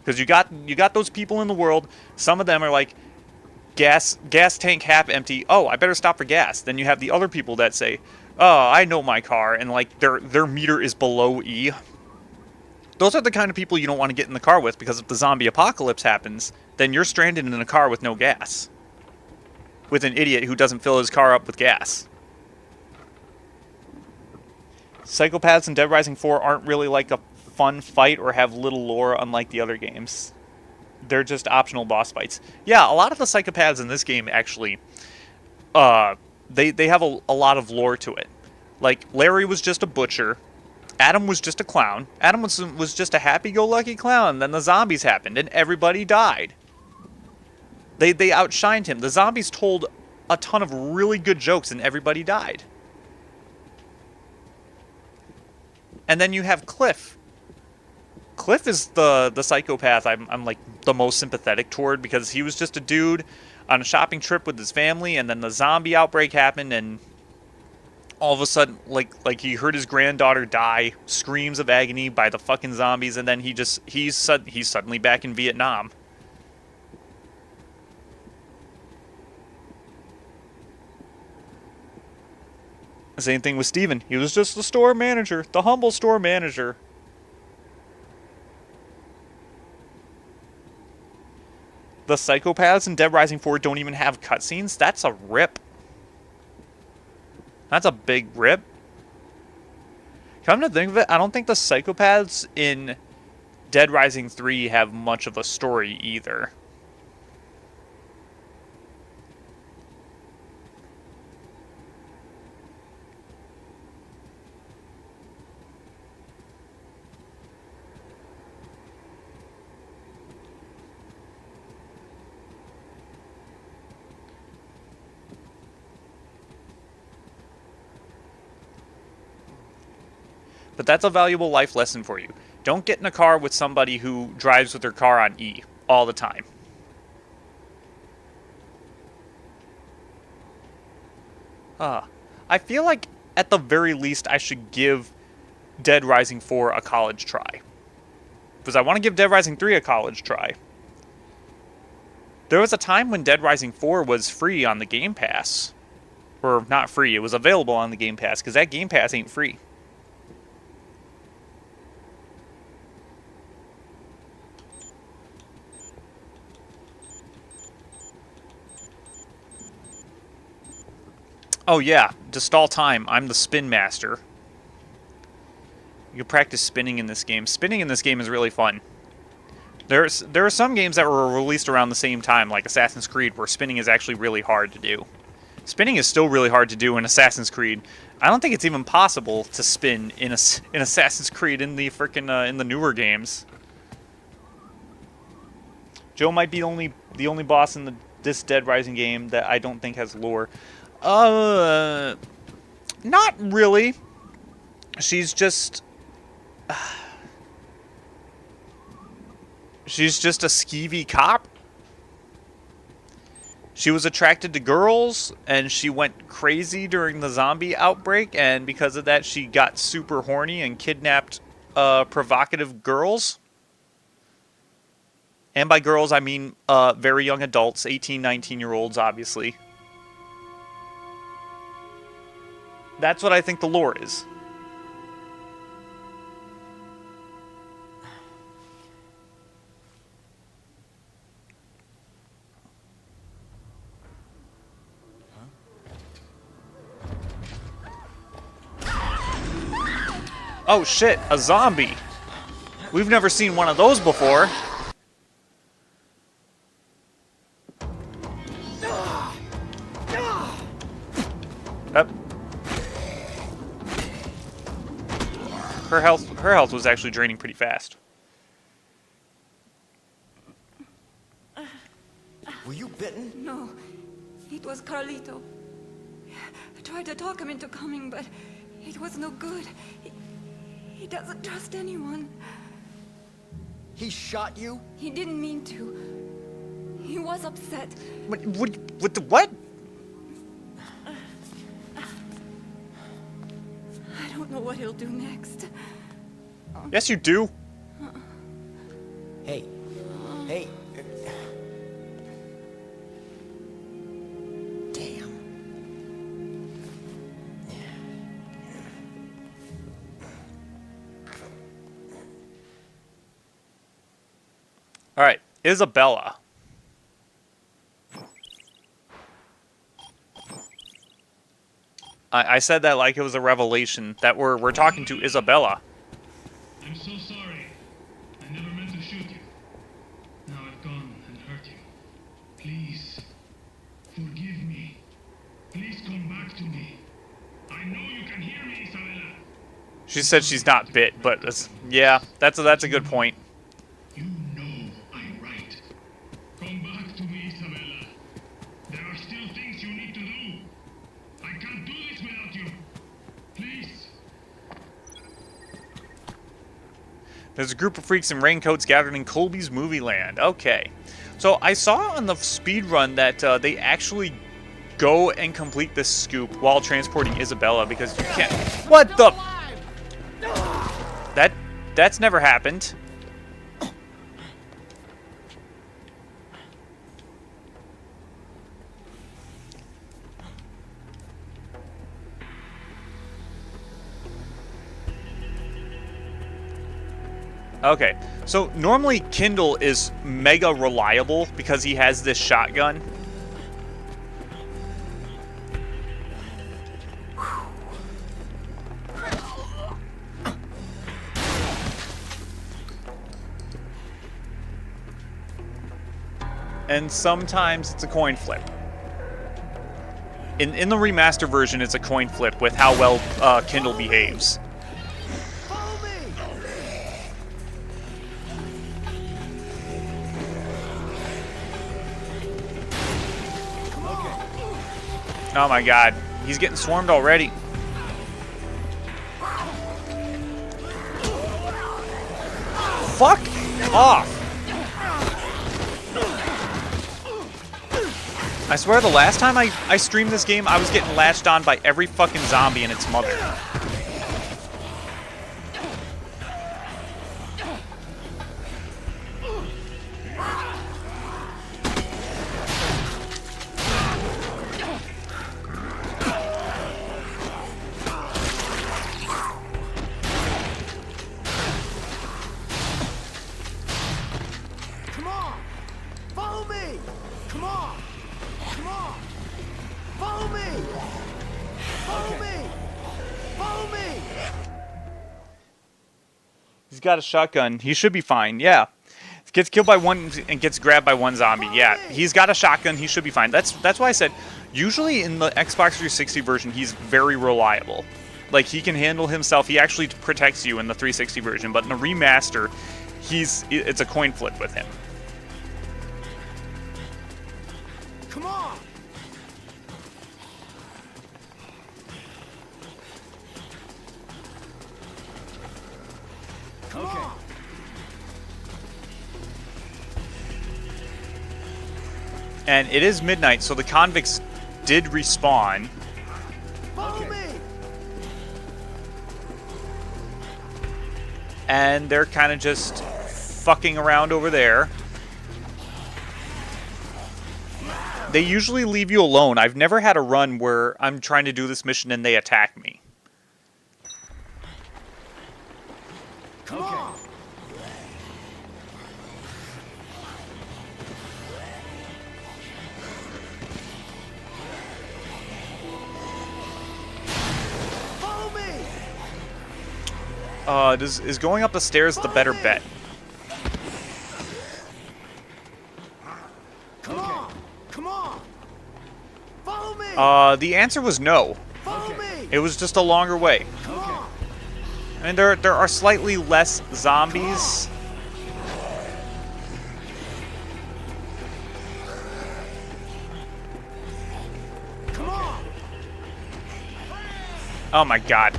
Because you got those people in the world. Some of them are like, gas tank half empty. Oh, I better stop for gas. Then you have the other people that say, oh, I know my car, and like their meter is below E. Those are the kind of people you don't want to get in the car with, because if the zombie apocalypse happens, then you're stranded in a car with no gas. With an idiot who doesn't fill his car up with gas. Psychopaths and Dead Rising 4 aren't really like a fun fight or have little lore unlike the other games. They're just optional boss fights. Yeah, a lot of the psychopaths in this game actually, they have a lot of lore to it. Like, Larry was just a butcher. Adam was just a clown. Adam was just a happy-go-lucky clown. Then the zombies happened, and everybody died. They outshined him. The zombies told a ton of really good jokes, and everybody died. And then you have Cliff. Cliff is the psychopath I'm like the most sympathetic toward, because he was just a dude on a shopping trip with his family, and then the zombie outbreak happened, and all of a sudden, like he heard his granddaughter die, screams of agony by the fucking zombies, and then he's suddenly back in Vietnam. Same thing with Steven. He was just the store manager, the humble store manager. The psychopaths in Dead Rising 4 don't even have cutscenes. That's a rip. That's a big rip. Come to think of it, I don't think the psychopaths in Dead Rising 3 have much of a story either. But that's a valuable life lesson for you. Don't get in a car with somebody who drives with their car on E all the time. I feel like at the very least I should give Dead Rising 4 a college try. Because I want to give Dead Rising 3 a college try. There was a time when Dead Rising 4 was free on the Game Pass. Or not free, it was available on the Game Pass, because that Game Pass ain't free. Oh yeah, to stall time, I'm the spin master. You can practice spinning in this game. Spinning in this game is really fun. There are some games that were released around the same time, like Assassin's Creed, where spinning is actually really hard to do. Spinning is still really hard to do in Assassin's Creed. I don't think it's even possible to spin in Assassin's Creed in the frickin' in the newer games. Joe might be the only boss in this Dead Rising game that I don't think has lore. Not really. She's just a skeevy cop. she was attracted to girls, and she went crazy during the zombie outbreak, and because of that, she got super horny and kidnapped provocative girls. And by girls, I mean very young adults, 18, 19-year-olds, obviously. That's what I think the lore is. Oh shit, a zombie! We've never seen one of those before. Yep. Her health was actually draining pretty fast. Were you bitten? No, it was Carlito. I tried to talk him into coming, but it was no good. He doesn't trust anyone. He shot you? He didn't mean to. He was upset. What the what? I don't know what he'll do next. Yes, you do. Hey. Hey. Damn. All right, Isabela. I said that like it was a revelation that we're talking to Isabela. I'm so sorry. I never meant to shoot you. Now I've gone and hurt you. Please, forgive me. Please come back to me. I know you can hear me, Isabela. She said she's not bit, but yeah, that's a good point. You know I'm right. Come back to me, Isabela. There are still things you need to do. I can't do this without you. Please. There's a group of freaks in raincoats gathered in Colby's movie land. Okay. So I saw on the speed run that they actually go and complete this scoop while transporting Isabela because you can't. What the? That's never happened. Okay, so normally Kindle is mega reliable because he has this shotgun. And sometimes it's a coin flip. In the remaster version, it's a coin flip with how well Kindle behaves. Oh my god, he's getting swarmed already. Fuck off! I swear the last time I streamed this game, I was getting latched on by every fucking zombie and its mother. Come on! Follow me! Come on! Come on! Follow me! Follow me! Follow me! He's got a shotgun. He should be fine. Yeah. Gets killed by one and gets grabbed by one zombie. Yeah. He's got a shotgun. He should be fine. That's why I said usually in the Xbox 360 version he's very reliable. Like he can handle himself. He actually protects you in the 360 version, but in the remaster it's a coin flip with him. Come on! Come on! And it is midnight, so the convicts did respawn. Follow me! And they're kind of just fucking around over there. They usually leave you alone. I've never had a run where I'm trying to do this mission and they attack me. Come on! Follow me! Is going up the stairs the better bet? Come on! Come on! Follow me! The answer was no. Follow me! It was just a longer way. Come on! I mean, there are slightly less zombies. Come on! Oh my god.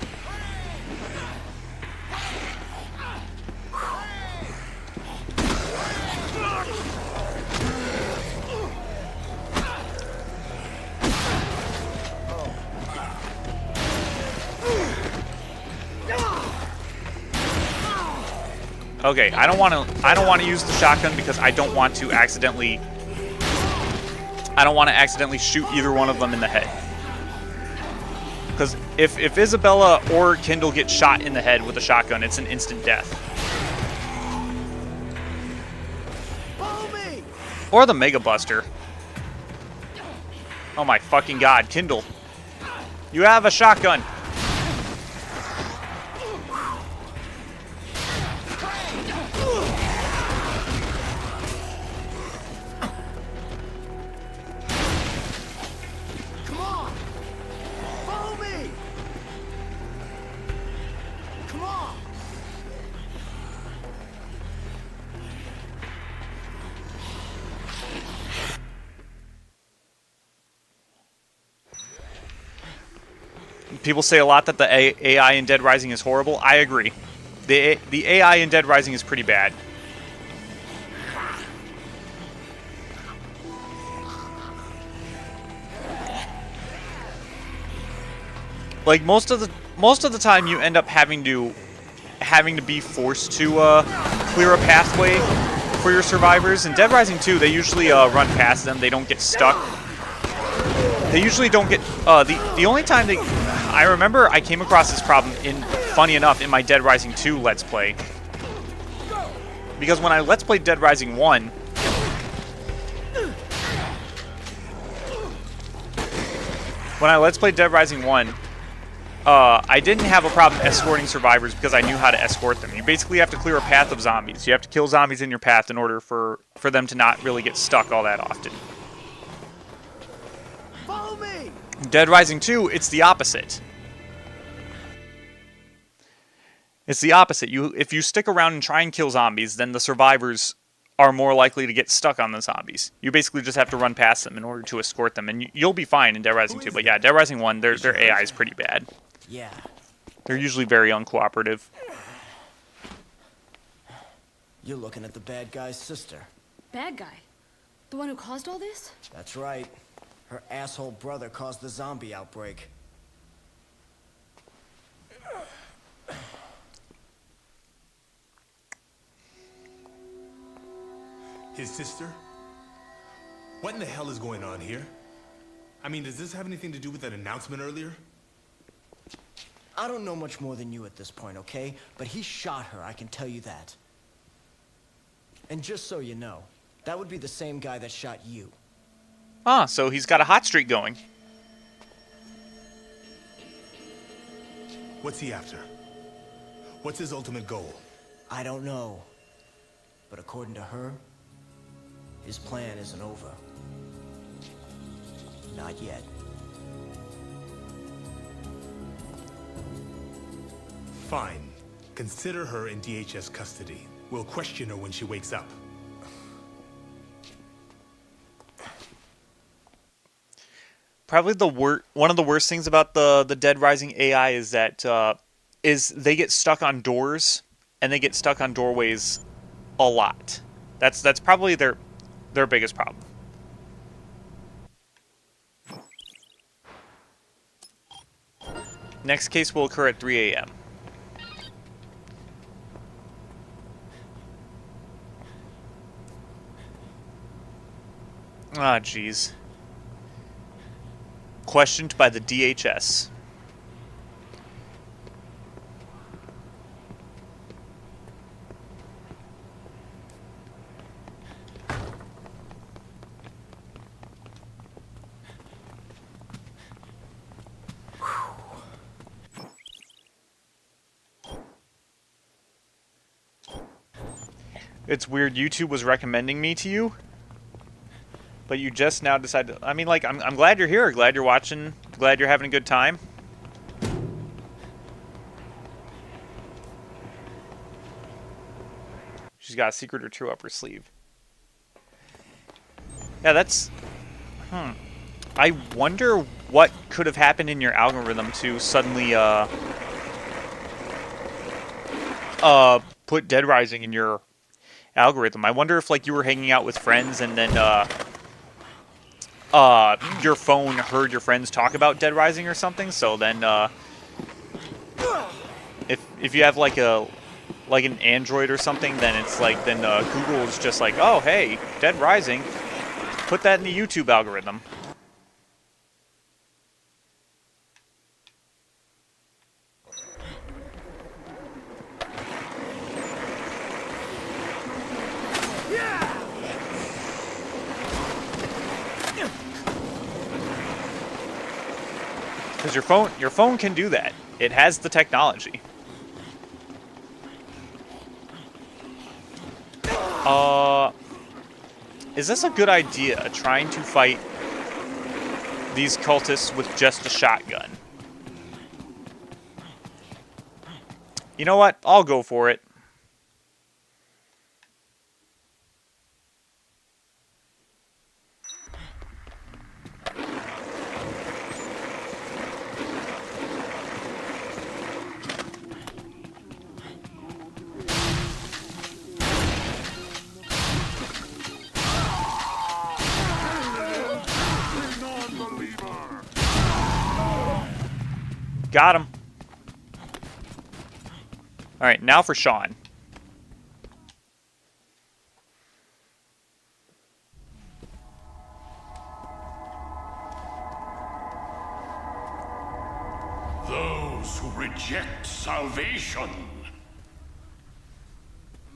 Okay, I don't want to use the shotgun because I don't want to accidentally shoot either one of them in the head. Because if Isabela or Kindle get shot in the head with a shotgun, it's an instant death. Follow me! Or the Mega Buster. Oh my fucking god, Kindle. You have a shotgun. Come on! Follow me! Come on! People say a lot that the AI in Dead Rising is horrible. I agree. The AI in Dead Rising is pretty bad. Like most of the time, you end up having to be forced to clear a pathway for your survivors. In Dead Rising 2, they usually run past them. They don't get stuck. They usually don't get the only time I remember I came across this problem funny enough in my Dead Rising 2 Let's Play. Because when I Let's Played Dead Rising 1, I didn't have a problem escorting survivors because I knew how to escort them. You basically have to clear a path of zombies. You have to kill zombies in your path in order for them to not really get stuck all that often. Follow me! Dead Rising 2, it's the opposite. It's the opposite. If you stick around and try and kill zombies, then the survivors are more likely to get stuck on the zombies. You basically just have to run past them in order to escort them, and you'll be fine in Dead Rising 2. But yeah, Dead Rising 1, their AI is pretty bad. Yeah. They're usually very uncooperative. You're looking at the bad guy's sister. Bad guy? The one who caused all this? That's right. Her asshole brother caused the zombie outbreak. His sister? What in the hell is going on here? I mean, does this have anything to do with that announcement earlier? I don't know much more than you at this point, okay? But he shot her, I can tell you that. And just so you know, that would be the same guy that shot you. Ah, so he's got a hot streak going. What's he after? What's his ultimate goal? I don't know. But according to her, his plan isn't over. Not yet. Fine. Consider her in DHS custody. We'll question her when she wakes up. Probably one of the worst things about the Dead Rising AI is that they get stuck on doors, and they get stuck on doorways a lot. That's probably their biggest problem. Next case will occur at 3 a.m. Ah, jeez. Questioned by the DHS. It's weird, YouTube was recommending me to you, but you just now decided. I mean, like, I'm glad you're here, glad you're watching, glad you're having a good time. She's got a secret or two up her sleeve. Yeah, that's... I wonder what could have happened in your algorithm to suddenly, put Dead Rising in your algorithm. I wonder if, like, you were hanging out with friends and then, your phone heard your friends talk about Dead Rising or something, so then, if you have, like, an Android or something, then it's like, then, Google is just like, oh, hey, Dead Rising, put that in the YouTube algorithm. Because your phone can do that. It has the technology. Is this a good idea, trying to fight these cultists with just a shotgun? You know what? I'll go for it. Got him. Alright, now for Sean. Those who reject salvation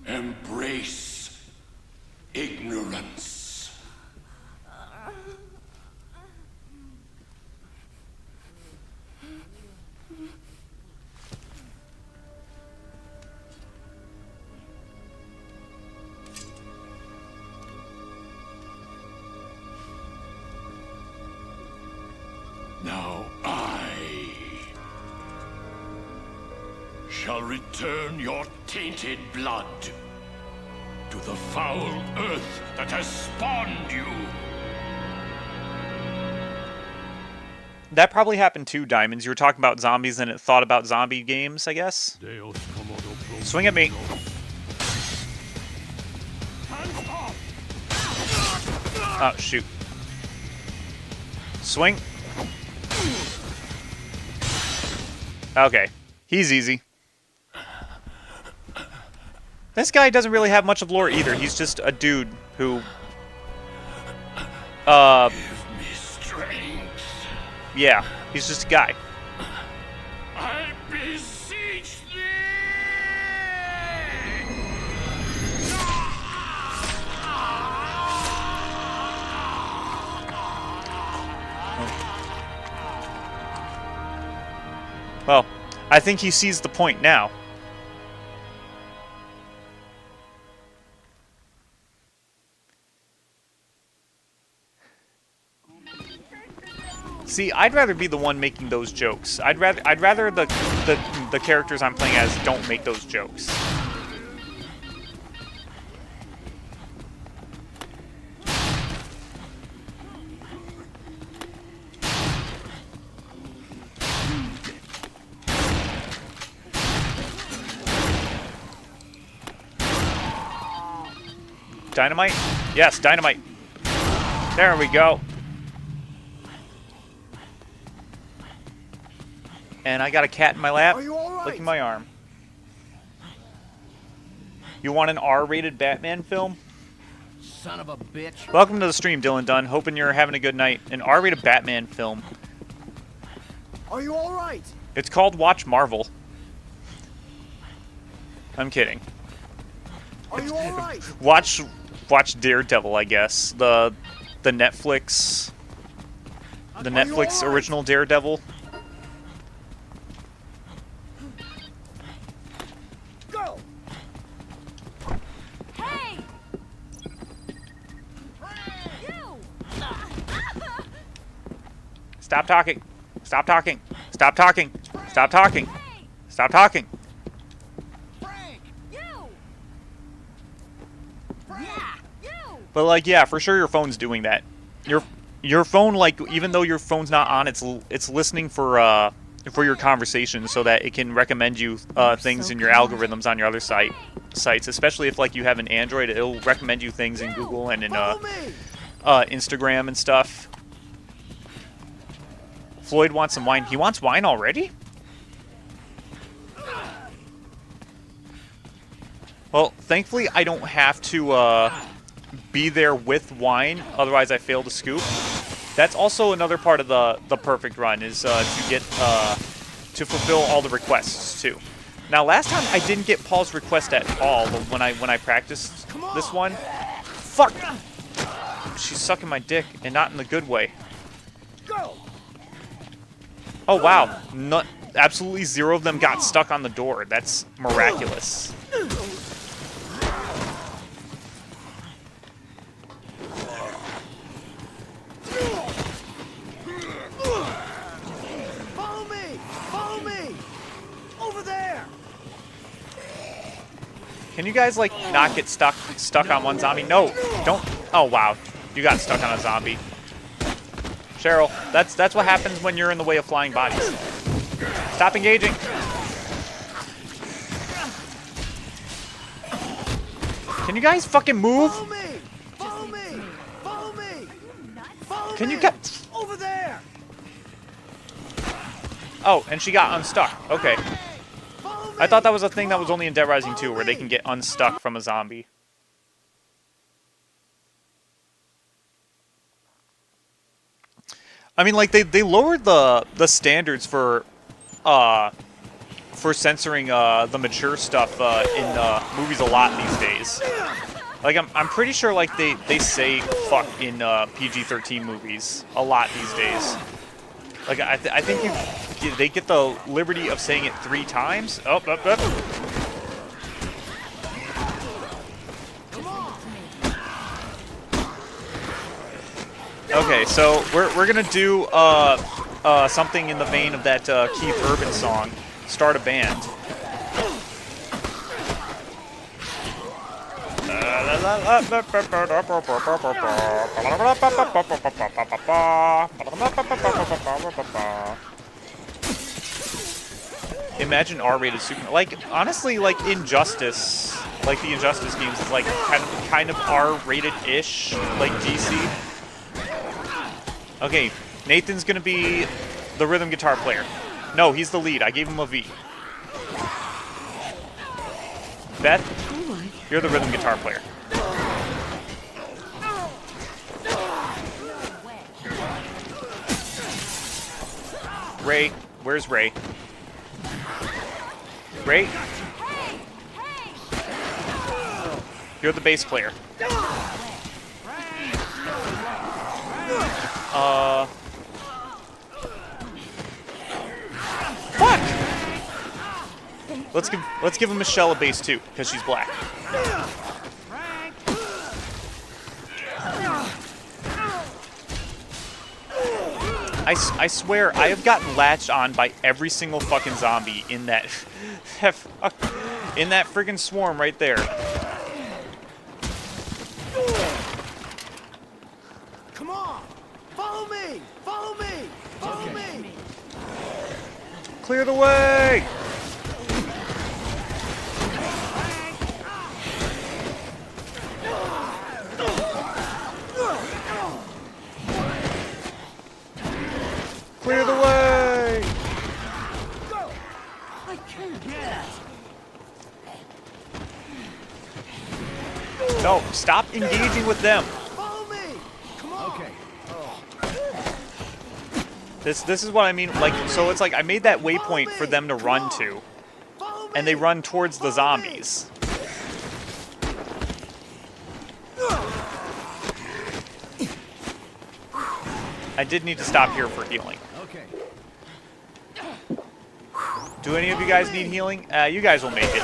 embrace ignorance. Now I shall return your tainted blood to the foul earth that has spawned you. That probably happened too, Diamonds. You were talking about zombies and it thought about zombie games, I guess. Swing at me. Oh, shoot. Swing. Okay. He's easy. This guy doesn't really have much of lore either. He's just a dude who... Give me strength. Yeah, he's just a guy. I beseech thee! Well, I think he sees the point now. See, I'd rather be the one making those jokes. I'd rather the characters I'm playing as don't make those jokes. Dynamite? Yes, dynamite. There we go. And I got a cat in my lap, Are you all right? licking my arm. You want an R-rated Batman film? Son of a bitch. Welcome to the stream, Dylan Dunn. Hoping you're having a good night. An R-rated Batman film. Are you all right? It's called Watch Marvel. I'm kidding. Are you all right? Watch Daredevil, I guess. The Netflix original Daredevil. Go. Hey! You! Stop talking. Stop talking. Stop talking. Stop talking. Stop talking. You! Yeah! You! But like, yeah, for sure your phone's doing that. Your phone, like, even though your phone's not on, it's listening for your conversation so that it can recommend you things in your algorithms on your other sites. Especially if like you have an Android, it'll recommend you things in Google and in Instagram and stuff. Floyd wants some wine. He wants wine already? Well, thankfully I don't have to be there with wine, otherwise I fail to scoop. That's also another part of the perfect run, is to get to fulfill all the requests too. Now last time I didn't get Paul's request at all when I practiced this one. Fuck! She's sucking my dick, and not in the good way. Go. Oh wow, absolutely zero of them got stuck on the door. That's miraculous. Follow me! Follow me! Over there! Can you guys, like, not get stuck on one zombie? No, don't. Oh, wow. You got stuck on a zombie. Cheryl, that's what happens when you're in the way of flying bodies. Stop engaging. Can you guys fucking move? Follow me! Follow me! Follow me! Follow Can me! you get... Over there! Oh, and she got unstuck. Okay. Follow me! I thought that was a thing that was only in Dead Rising 2, where they can get unstuck from a zombie. I mean, like, they lowered the standards for censoring the mature stuff in movies a lot these days. Like, I'm pretty sure, like, they say fuck in PG-13 movies a lot these days. Like, I think they get the liberty of saying it 3 times. Oh, up. Okay, so we're gonna do something in the vein of that Keith Urban song, "Start a Band." Imagine R-rated Super. Like, honestly, like Injustice, like the Injustice games is like kind of R-rated-ish, like DC. Okay, Nathan's gonna be the rhythm guitar player. No, he's the lead. I gave him a V. Beth, you're the rhythm guitar player. Ray, where's Ray? Ray? You're the bass player. Fuck! Let's give Michelle a bass too, because she's black. I swear, I have gotten latched on by every single fucking zombie in that friggin' swarm right there. Come on! Follow me! Follow me! Follow me! Clear the way! Clear the way! No, stop engaging with them. Follow me! Come on! Okay. This is what I mean. Like, so it's like I made that waypoint for them to run to, and they run towards the zombies. I did need to stop here for healing. Okay. Do any of you guys need healing? You guys will make it.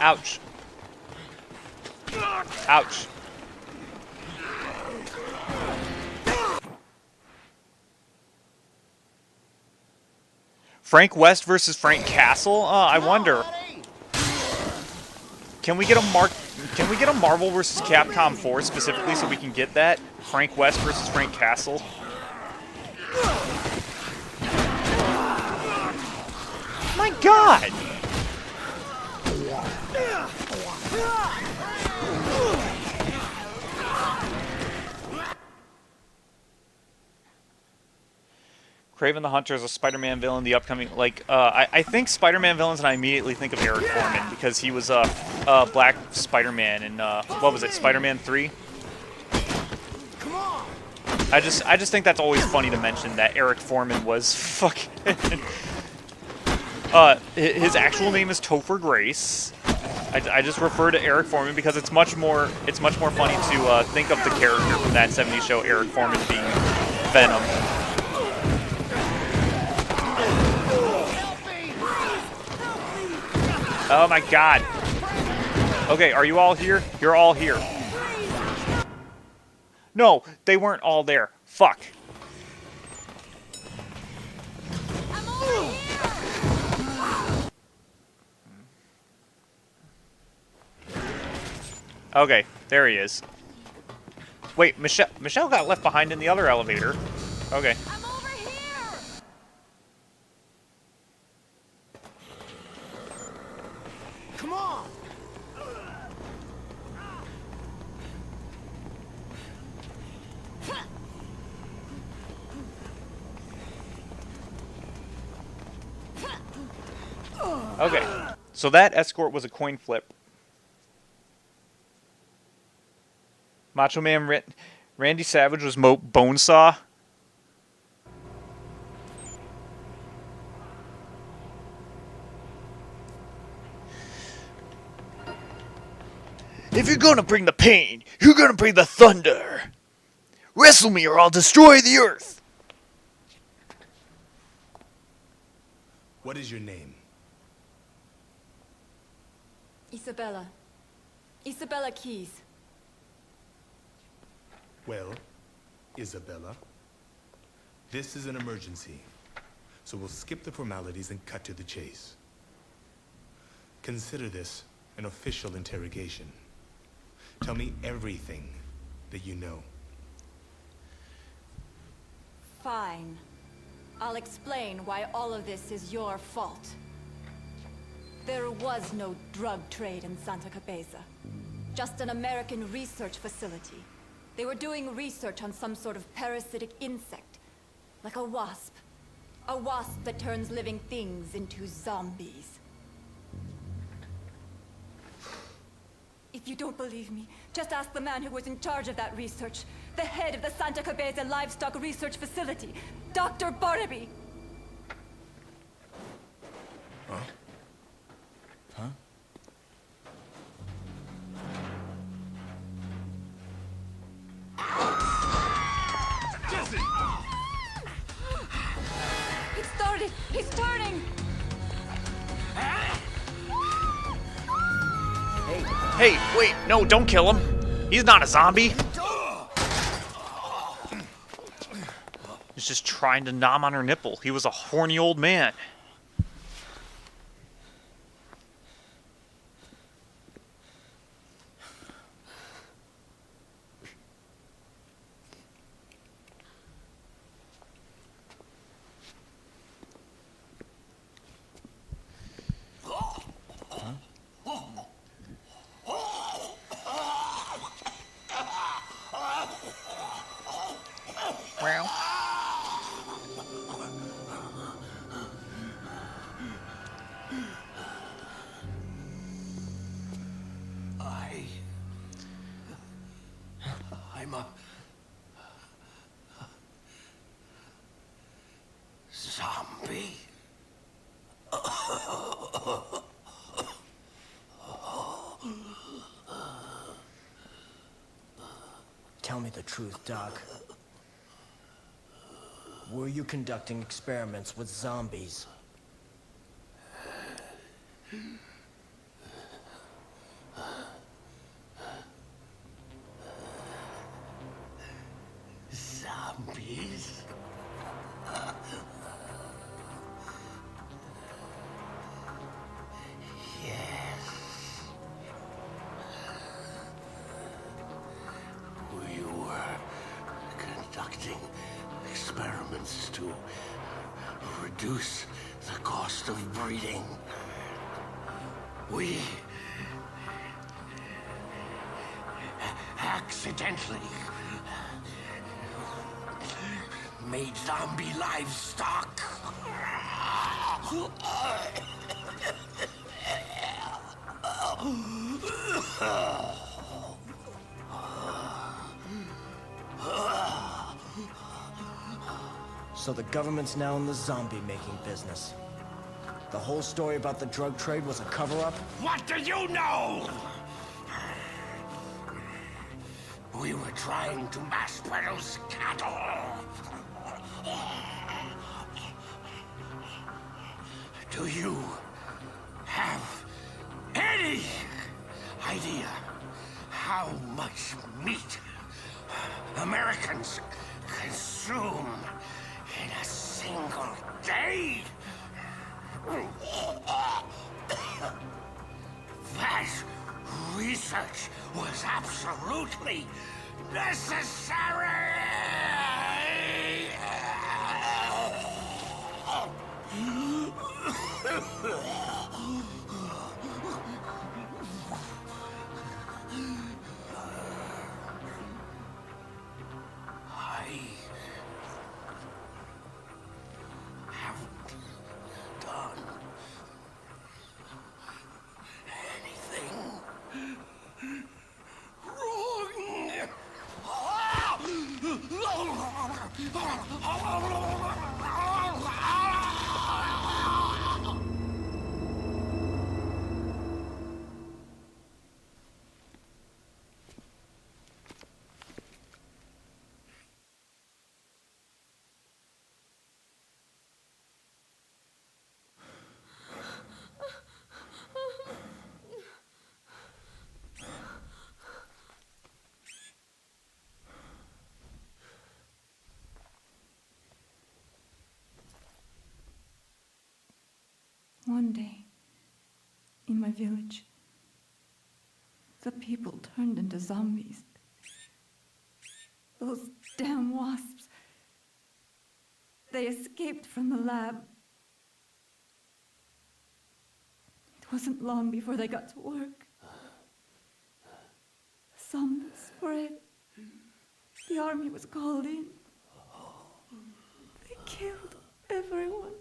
Ouch. Ouch. Frank West versus Frank Castle? I wonder. Can we get a Marvel versus Capcom 4 specifically so we can get that? Frank West versus Frank Castle? My God! Kraven the Hunter is a Spider-Man villain. The upcoming, like, I think Spider-Man villains, and I immediately think of Eric Foreman because he was Black Spider-Man in what was it, Spider-Man 3? I just think that's always funny to mention that Eric Foreman was fucking. His actual name is Topher Grace. I just refer to Eric Foreman because it's much more funny to think of the character from that '70s show, Eric Foreman, being Venom. Oh my God. Okay, are you all here? You're all here. No, they weren't all there. Fuck. Okay, there he is. Wait, Michelle got left behind in the other elevator. Okay. I'm over here! Come on! Okay, so that escort was a coin flip. Macho Man Randy Savage was Bonesaw. If you're gonna bring the pain, you're gonna bring the thunder. Wrestle me or I'll destroy the earth. What is your name? Isabela. Isabela Keys. Well, Isabela, this is an emergency, so we'll skip the formalities and cut to the chase. Consider this an official interrogation. Tell me everything that you know. Fine. I'll explain why all of this is your fault. There was no drug trade in Santa Cabeza. Just an American research facility. They were doing research on some sort of parasitic insect. Like a wasp. A wasp that turns living things into zombies. If you don't believe me, just ask the man who was in charge of that research. The head of the Santa Cabeza Livestock Research Facility, Dr. Barnaby. Huh? Huh? Jesse! It started! He's turning! Hey, wait, no, don't kill him. He's not a zombie. He's just trying to nom on her nipple. He was a horny old man. the truth, Doc. Were you conducting experiments with zombies? Zombies? Yes. We were conducting experiments to reduce the cost of breeding. We accidentally made zombie livestock. So the government's now in the zombie-making business. The whole story about the drug trade was a cover-up? What do you know? We were trying to mass produce cattle. Do you have any idea how much meat Americans consume in a single day? That research was absolutely necessary! I haven't done anything wrong. One day, in my village, the people turned into zombies. Those damn wasps. They escaped from the lab. It wasn't long before they got to work. Some spread. The army was called in. They killed everyone.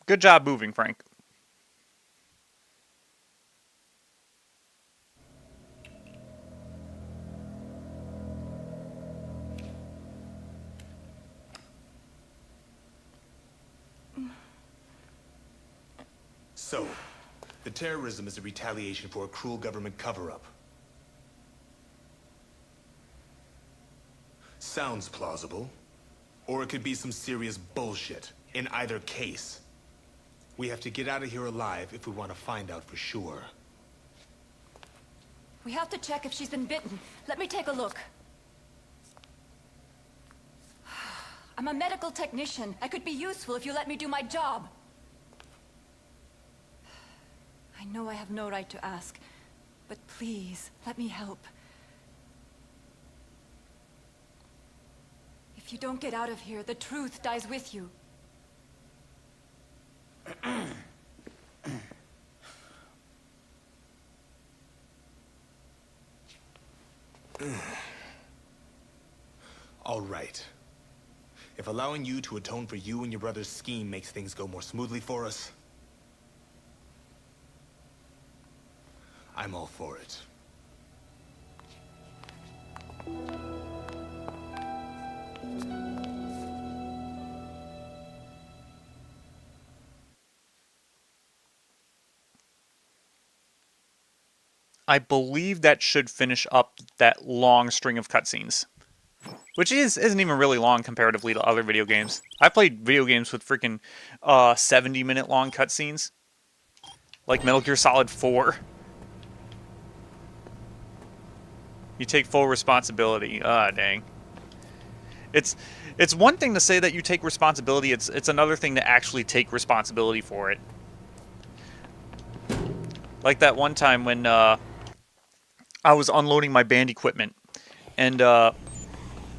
Good job moving, Frank. So, the terrorism is a retaliation for a cruel government cover-up. Sounds plausible. Or it could be some serious bullshit. In either case, we have to get out of here alive if we want to find out for sure. We have to check if she's been bitten. Let me take a look. I'm a medical technician. I could be useful if you let me do my job. I know I have no right to ask, but please, let me help. If you don't get out of here, the truth dies with you. All right. If allowing you to atone for you and your brother's scheme makes things go more smoothly for us, I'm all for it. I believe that should finish up that long string of cutscenes. Which isn't even really long comparatively to other video games. I've played video games with freaking 70-minute long cutscenes. Like Metal Gear Solid 4. You take full responsibility. Ah, dang. It's one thing to say that you take responsibility. It's another thing to actually take responsibility for it. Like that one time when I was unloading my band equipment, and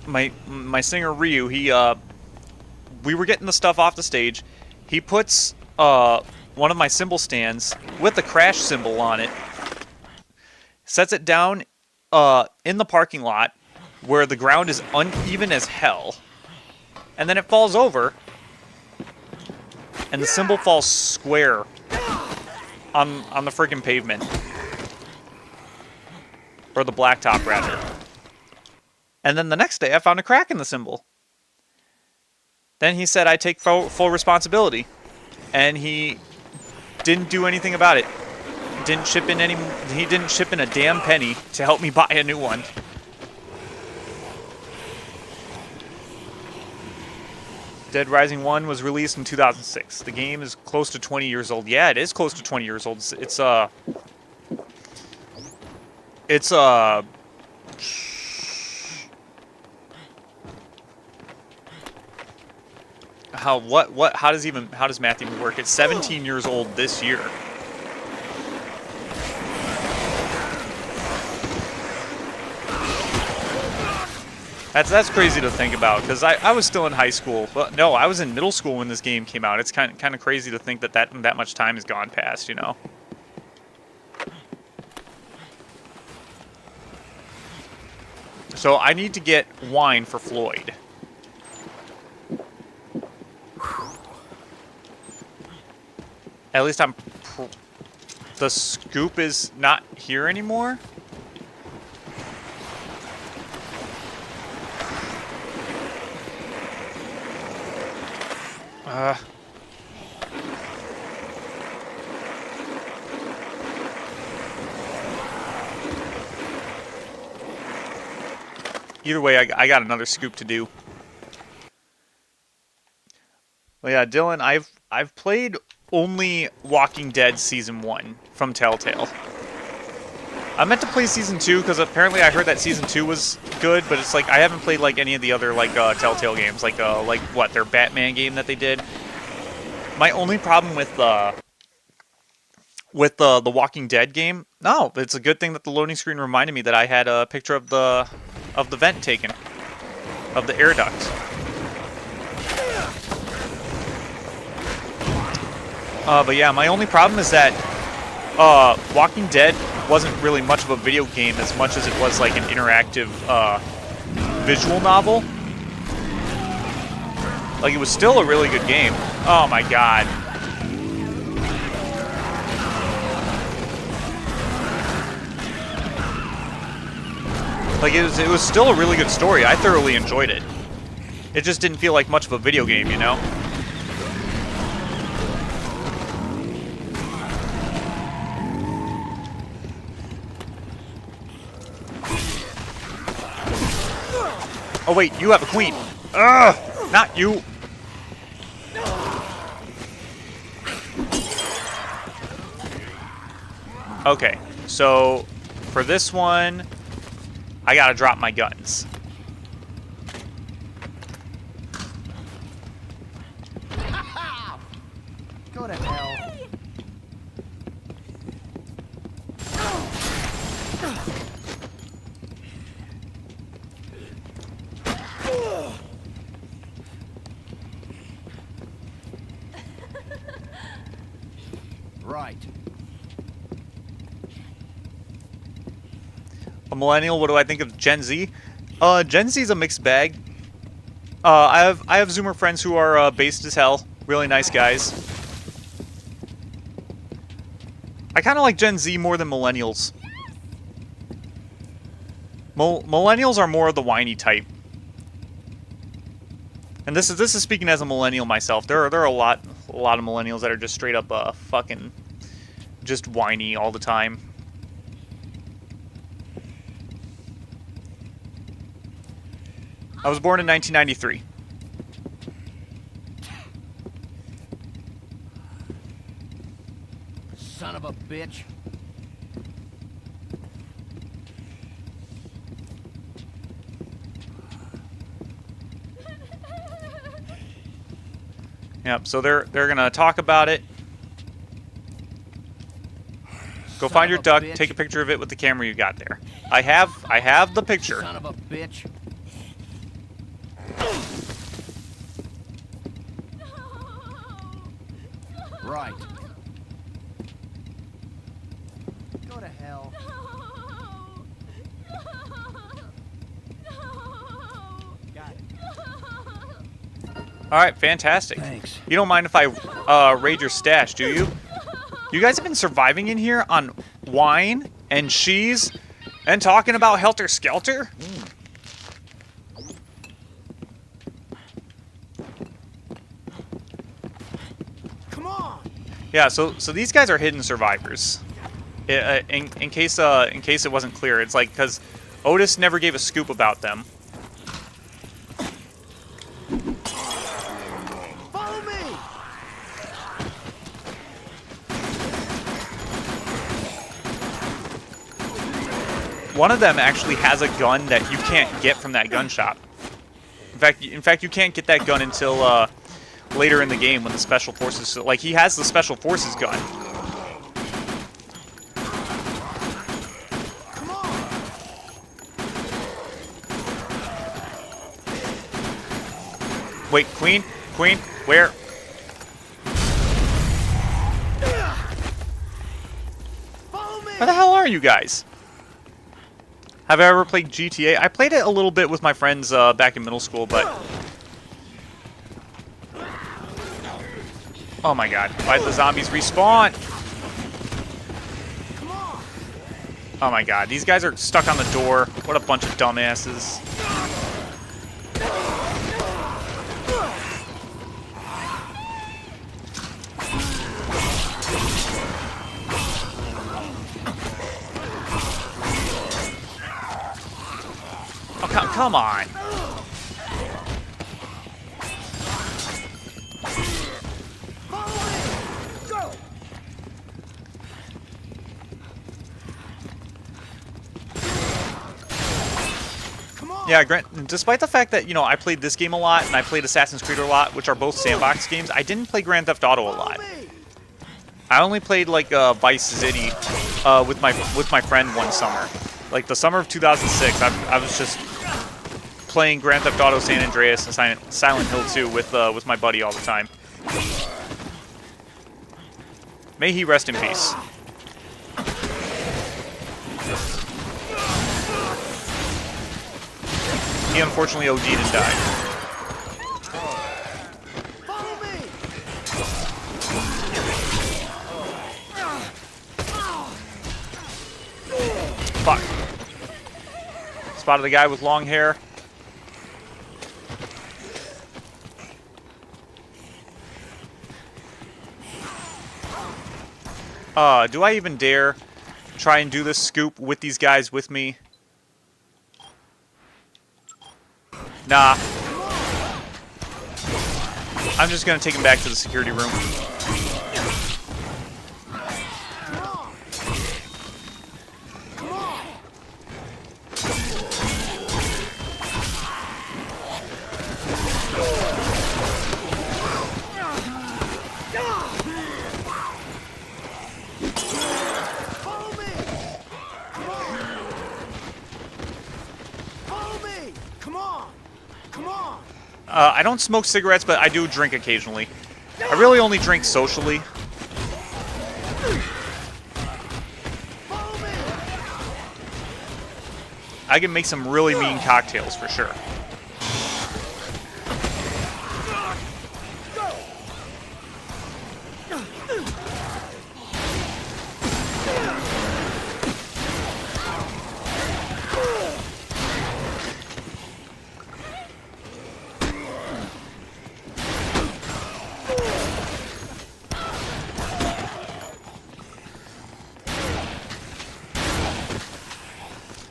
my singer Ryu, we were getting the stuff off the stage. He puts one of my cymbal stands with the crash symbol on it, sets it down in the parking lot where the ground is uneven as hell, and then it falls over, and the cymbal falls square on the freaking pavement, or the blacktop rather. And then the next day I found a crack in the cymbal. Then he said I take full responsibility, and he didn't do anything about it. He didn't ship in a damn penny to help me buy a new one. Dead Rising 1 was released in 2006. The game is close to 20 years old. Yeah, it is close to 20 years old. How does math even work? It's 17 years old this year. That's crazy to think about, because I was still in high school. Well, no, I was in middle school when this game came out. It's kind of crazy to think that much time has gone past, you know. So I need to get wine for Floyd. At least the scoop is not here anymore. Either way, I got another scoop to do. Well, yeah, Dylan, I've played only Walking Dead Season 1 from Telltale. I meant to play Season 2 because apparently I heard that Season 2 was good, but it's like I haven't played like any of the other like Telltale games, like what, their Batman game that they did. My only problem with the Walking Dead game, no, it's a good thing that the loading screen reminded me that I had a picture of the vent taken, of the air duct. But yeah, my only problem is that Walking Dead wasn't really much of a video game as much as it was like an interactive visual novel. Like, it was still a really good game. Oh my god. Like, it was still a really good story. I thoroughly enjoyed it. It just didn't feel like much of a video game, you know? Oh wait, you have a queen. Ugh! Not you! Okay, so for this one, I gotta drop my guns. Go to hell. Right. A millennial, what do I think of Gen Z? Gen Z is a mixed bag. I have Zoomer friends who are based as hell, really nice guys. I kind of like Gen Z more than millennials. Millennials are more of the whiny type. And this is speaking as a millennial myself. There are a lot of millennials that are just straight up fucking just whiny all the time. I was born in 1993. Son of a bitch. Yep, so they're gonna talk about it. Go find your duck, take a picture of it with the camera you got there. I have the picture. Son of a bitch. Right. Go to hell. Got it. All right, fantastic. Thanks. You don't mind if I raid your stash, do you? You guys have been surviving in here on wine and cheese and talking about Helter Skelter? Come on! Yeah, so these guys are hidden survivors. In case it wasn't clear, it's like because Otis never gave a scoop about them. Follow me! One of them actually has a gun that you can't get from that gun shop. In fact, you can't get that gun until later in the game when the special forces. Like he has the special forces gun. Wait, Queen, where? Where the hell are you guys? Have I ever played GTA? I played it a little bit with my friends back in middle school, but... Oh my god, why did the zombies respawn? Oh my god, these guys are stuck on the door. What a bunch of dumbasses. Oh, come on. Yeah, despite the fact that, you know, I played this game a lot and I played Assassin's Creed a lot, which are both sandbox games, I didn't play Grand Theft Auto a lot. I only played like Vice City with my friend one summer. Like the summer of 2006, I was just playing Grand Theft Auto San Andreas and Silent Hill 2 with my buddy all the time. May he rest in peace. He unfortunately OD'd and died. Fuck. Spotted the guy with long hair. Do I even dare try and do this scoop with these guys with me? Nah. I'm just gonna take him back to the security room. I don't smoke cigarettes, but I do drink occasionally. I really only drink socially. I can make some really mean cocktails for sure.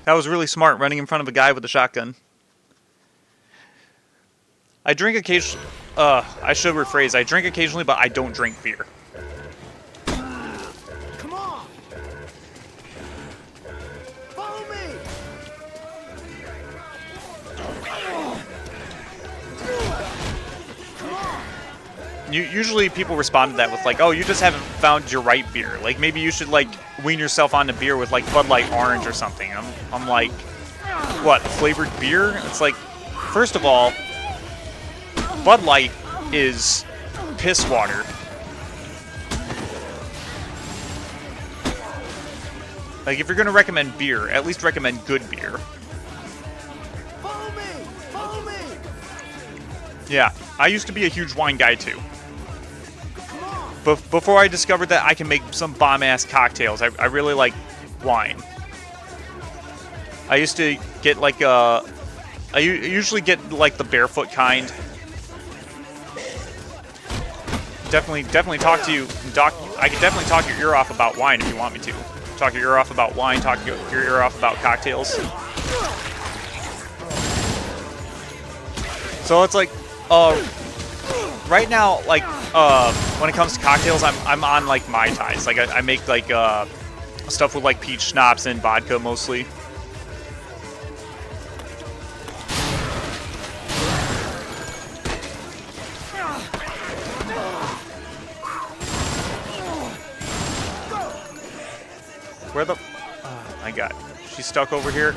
That was really smart, running in front of a guy with a shotgun. I drink occasionally. I should rephrase. I drink occasionally, but I don't drink beer. Come on! Follow me! Usually people respond to that with like, oh, you just haven't found your right beer. Like, maybe you should, like, wean yourself onto beer with, like, Bud Light Orange or something. I'm like, what, flavored beer? It's like, first of all, Bud Light is piss water. Like, if you're gonna recommend beer, at least recommend good beer. Follow me! Follow me! Yeah, I used to be a huge wine guy too. But before I discovered that I can make some bomb-ass cocktails, I really like wine. I used to get like I usually get like the barefoot kind. Definitely talk to you. I can definitely talk your ear off about wine if you want me to. Talk your ear off about wine. Talk your ear off about cocktails. So it's like, right now, like, when it comes to cocktails, I'm on like Mai Tais. Like I make like stuff with like peach schnapps and vodka mostly. Where the? Oh my God, she's stuck over here.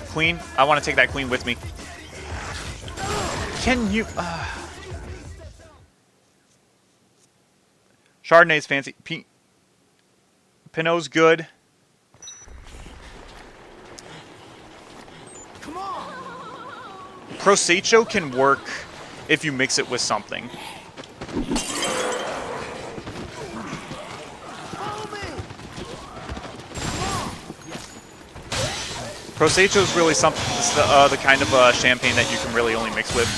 Queen, I want to take that queen with me. Can you? Chardonnay's fancy. Pinot's good. Come on! Prosecco can work if you mix it with something. Prosecco is really something. It's the kind of champagne that you can really only mix with.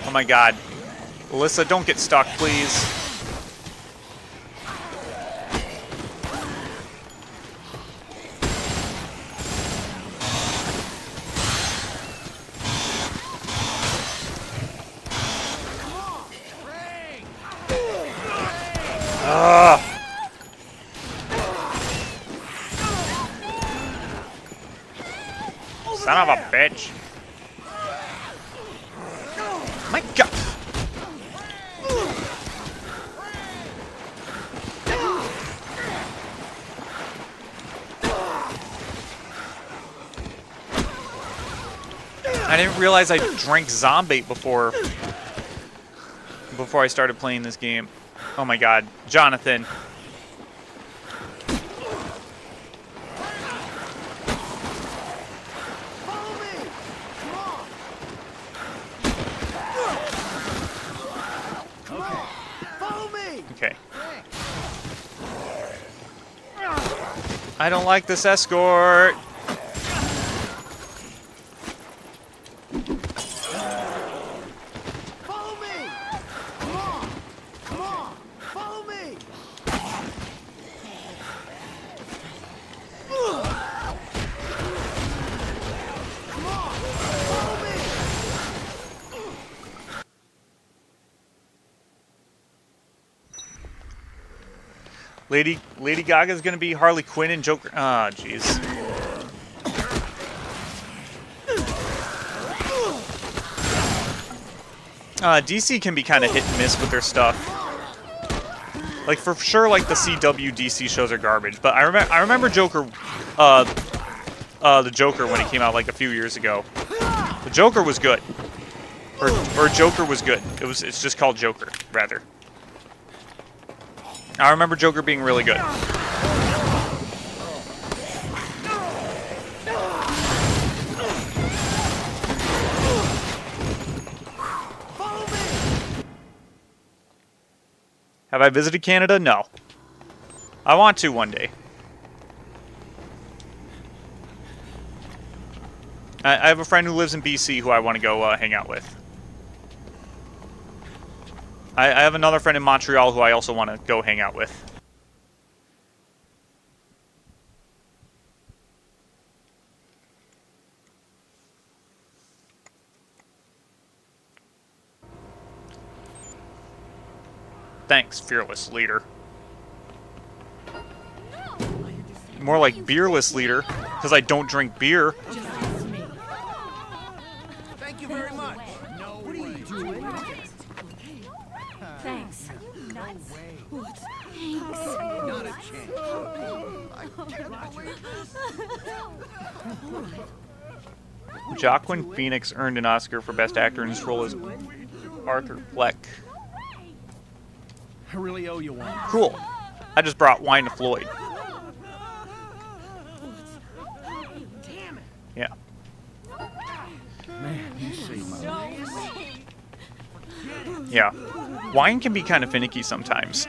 Oh my God, Alyssa, don't get stuck, please. Son of a bitch. My God. I didn't realize I drank zombie before I started playing this game. Oh my God, Jonathan. Okay. I don't like this escort. Follow me! Come on! Come on! Follow me! Come on! Follow me! Lady Gaga's gonna be Harley Quinn and Joker. Ah, jeez. DC can be kind of hit and miss with their stuff. Like, for sure, like, the CW DC shows are garbage. But I remember Joker, the Joker when it came out, like, a few years ago. The Joker was good. Or Joker was good. It's just called Joker, rather. I remember Joker being really good. Have I visited Canada? No. I want to one day. I have a friend who lives in BC who I want to go hang out with. I have another friend in Montreal who I also want to go hang out with. Thanks, fearless leader. More like beerless leader, because I don't drink beer. Thank you very much. No way. Thanks. Not a chance. I can't believe this. Joaquin Phoenix earned an Oscar for Best Actor in his role as Arthur Fleck. I really owe you one. Cool. I just brought wine to Floyd. Yeah. Man, you saved my life. Yeah. Wine can be kind of finicky sometimes.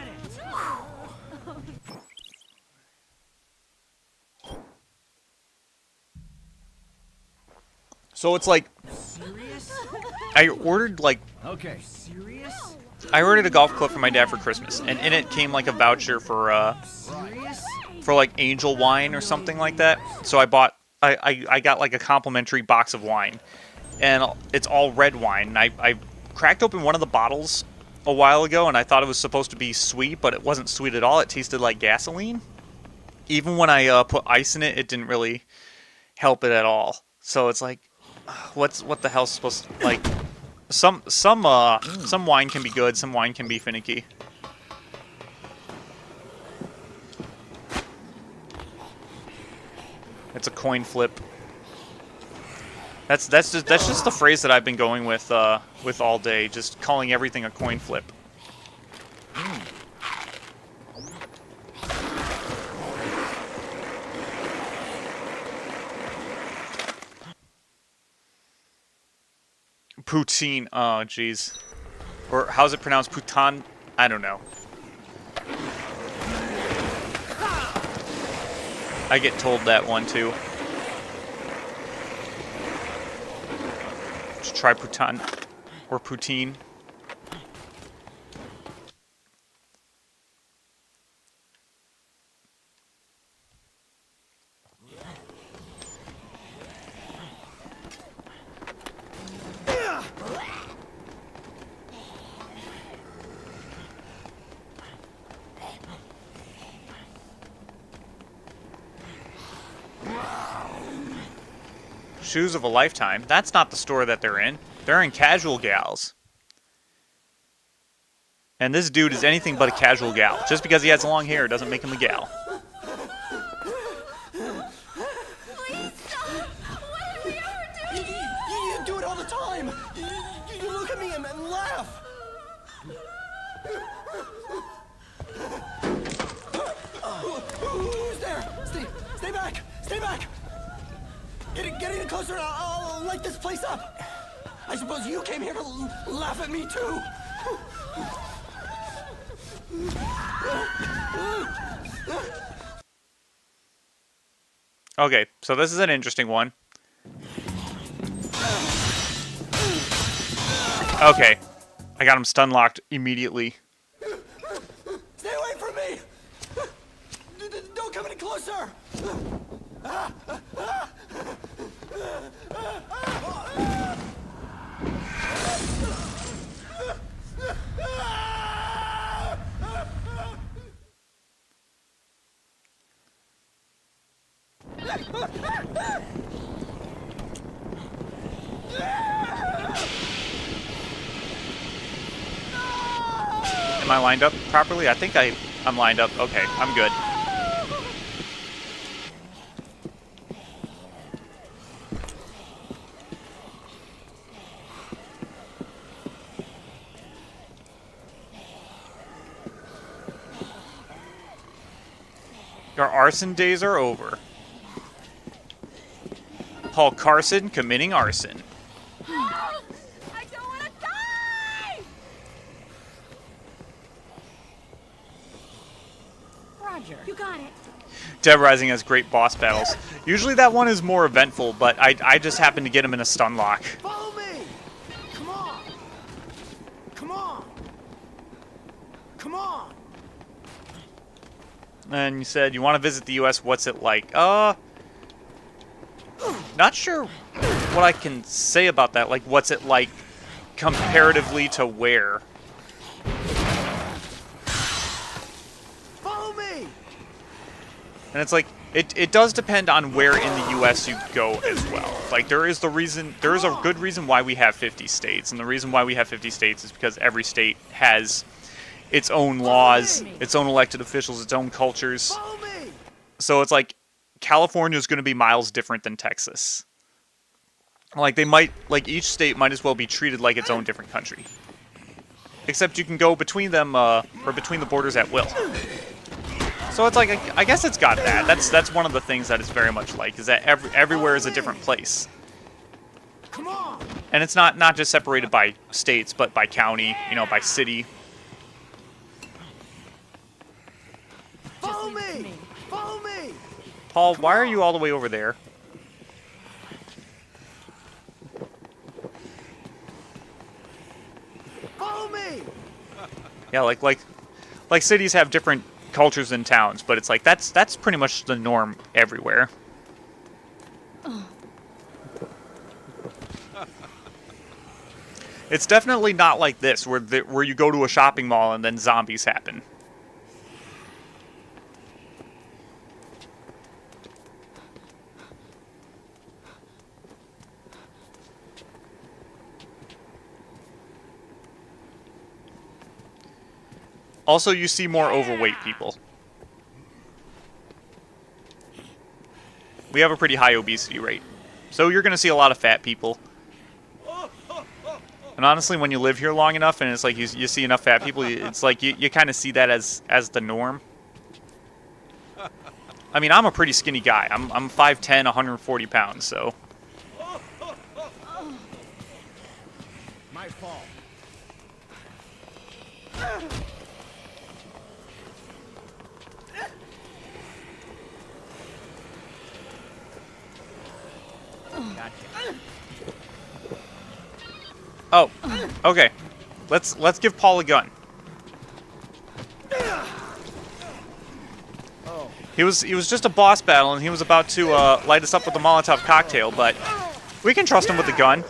So it's like, I ordered like, Okay. Serious? I ordered a golf club for my dad for Christmas, and in it came like a voucher for like Angel wine or something like that. So I got like a complimentary box of wine, and it's all red wine. And I cracked open one of the bottles a while ago, and I thought it was supposed to be sweet, but it wasn't sweet at all. It tasted like gasoline. Even when I put ice in it, it didn't really help it at all. So it's like, what the hell's supposed to, like? Some wine can be good, some wine can be finicky. It's a coin flip. That's just the phrase that I've been going with all day, just calling everything a coin flip. Poutine. Oh, jeez. Or how's it pronounced? Poutan? I don't know. I get told that one too. Just try Poutan or poutine. Shoes of a Lifetime. That's not the store that they're in. They're in Casual Gals. And this dude is anything but a casual gal. Just because he has long hair doesn't make him a gal. Please stop! What did we ever do? You do it all the time. You look at me and laugh. Who's there? Stay back! Stay back! Get any closer and I'll light this place up. I suppose you came here to laugh at me too. Okay, so this is an interesting one. Okay, I got him stun locked immediately. Stay away from me! Don't come any closer! Am I lined up properly? I think I'm lined up. Okay, I'm good. Your arson days are over. Paul Carson committing arson. I don't want to die! Roger. You got it. Dead Rising has great boss battles. Usually that one is more eventful, but I just happened to get him in a stun lock. Follow me! Come on! Come on! Come on! And you said you want to visit the U.S. What's it like? Not sure what I can say about that. Like, what's it like comparatively to where? Follow me! And it's like, it does depend on where in the U.S. you go as well. Like, there is a good reason why we have 50 states. And the reason why we have 50 states is because every state has its own laws, its own elected officials, its own cultures. Follow me! So it's like, California is going to be miles different than Texas. Like, they might, like, each state might as well be treated like its own different country. Except you can go between them, or between the borders at will. So it's like, I guess it's got that. That's one of the things that it's very much like, is that everywhere is a different place. Come on! And it's not just separated by states, but by county, you know, by city. Follow me! Follow me! Paul, why are you all the way over there? Follow me! Yeah, like cities have different cultures than towns, but it's like that's pretty much the norm everywhere. It's definitely not like this, where you go to a shopping mall and then zombies happen. Also, you see more overweight people. We have a pretty high obesity rate. So you're going to see a lot of fat people. And honestly, when you live here long enough and it's like you see enough fat people, it's like you kind of see that as the norm. I mean, I'm a pretty skinny guy. I'm 5'10", 140 pounds, so... My fault. Oh, okay. Let's give Paul a gun. He was just a boss battle, and he was about to light us up with a Molotov cocktail, but we can trust him with the gun.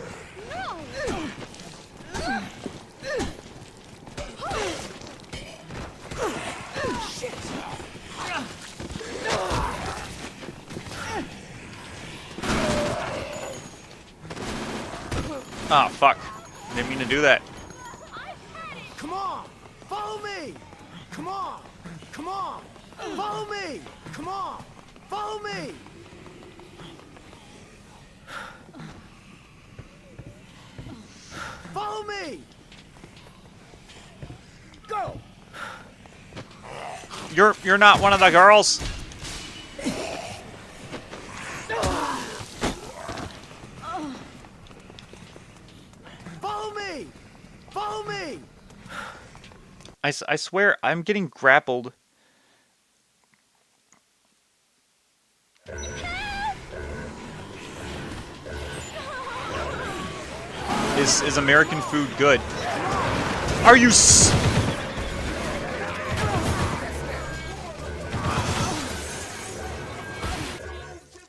Oh, fuck. Didn't mean to do that. Come on! Follow me! Come on! Come on! Follow me! Come on! Follow me! Follow me! Go! You're not one of the girls. Follow me! Follow me! I swear, I'm getting grappled. Is American food good? Are you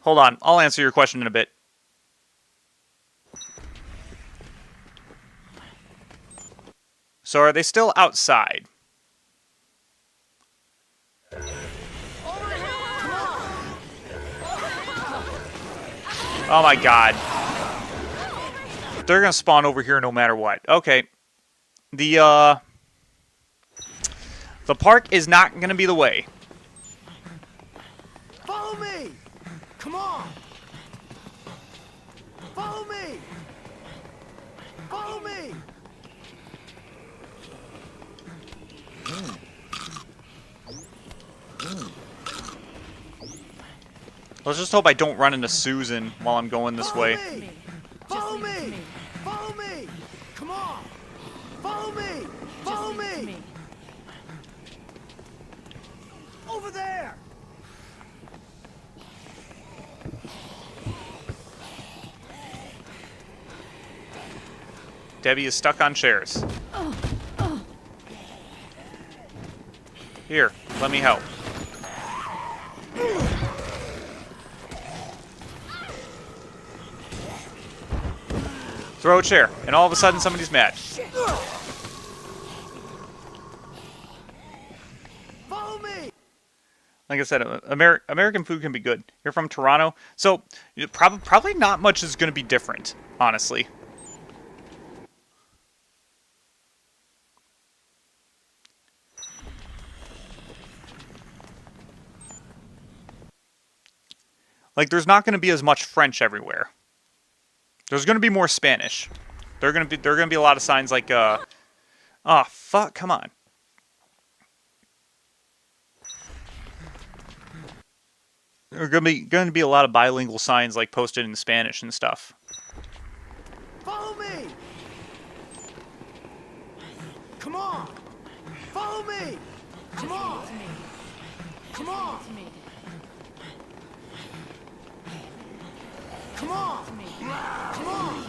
Hold on, I'll answer your question in a bit. So are they still outside? Oh my god. They're gonna spawn over here no matter what. Okay. The park is not gonna be the way. Follow me! Come on! Follow me! Follow me! Let's just hope I don't run into Susan while I'm going this way. Follow me! Follow me! Come on! Follow me! Follow me! Over there! Debbie is stuck on chairs. Here, let me help. Throw a chair, and all of a sudden somebody's mad. Follow me! Like I said, American food can be good. You're from Toronto, so probably not much is going to be different, honestly. Like, there's not going to be as much French everywhere. There's going to be more Spanish. There are going to be a lot of signs like, oh, fuck, come on. There are going to be a lot of bilingual signs like posted in Spanish and stuff. Follow me! Come on! Follow me! Come on! Come on! Come on! Come on!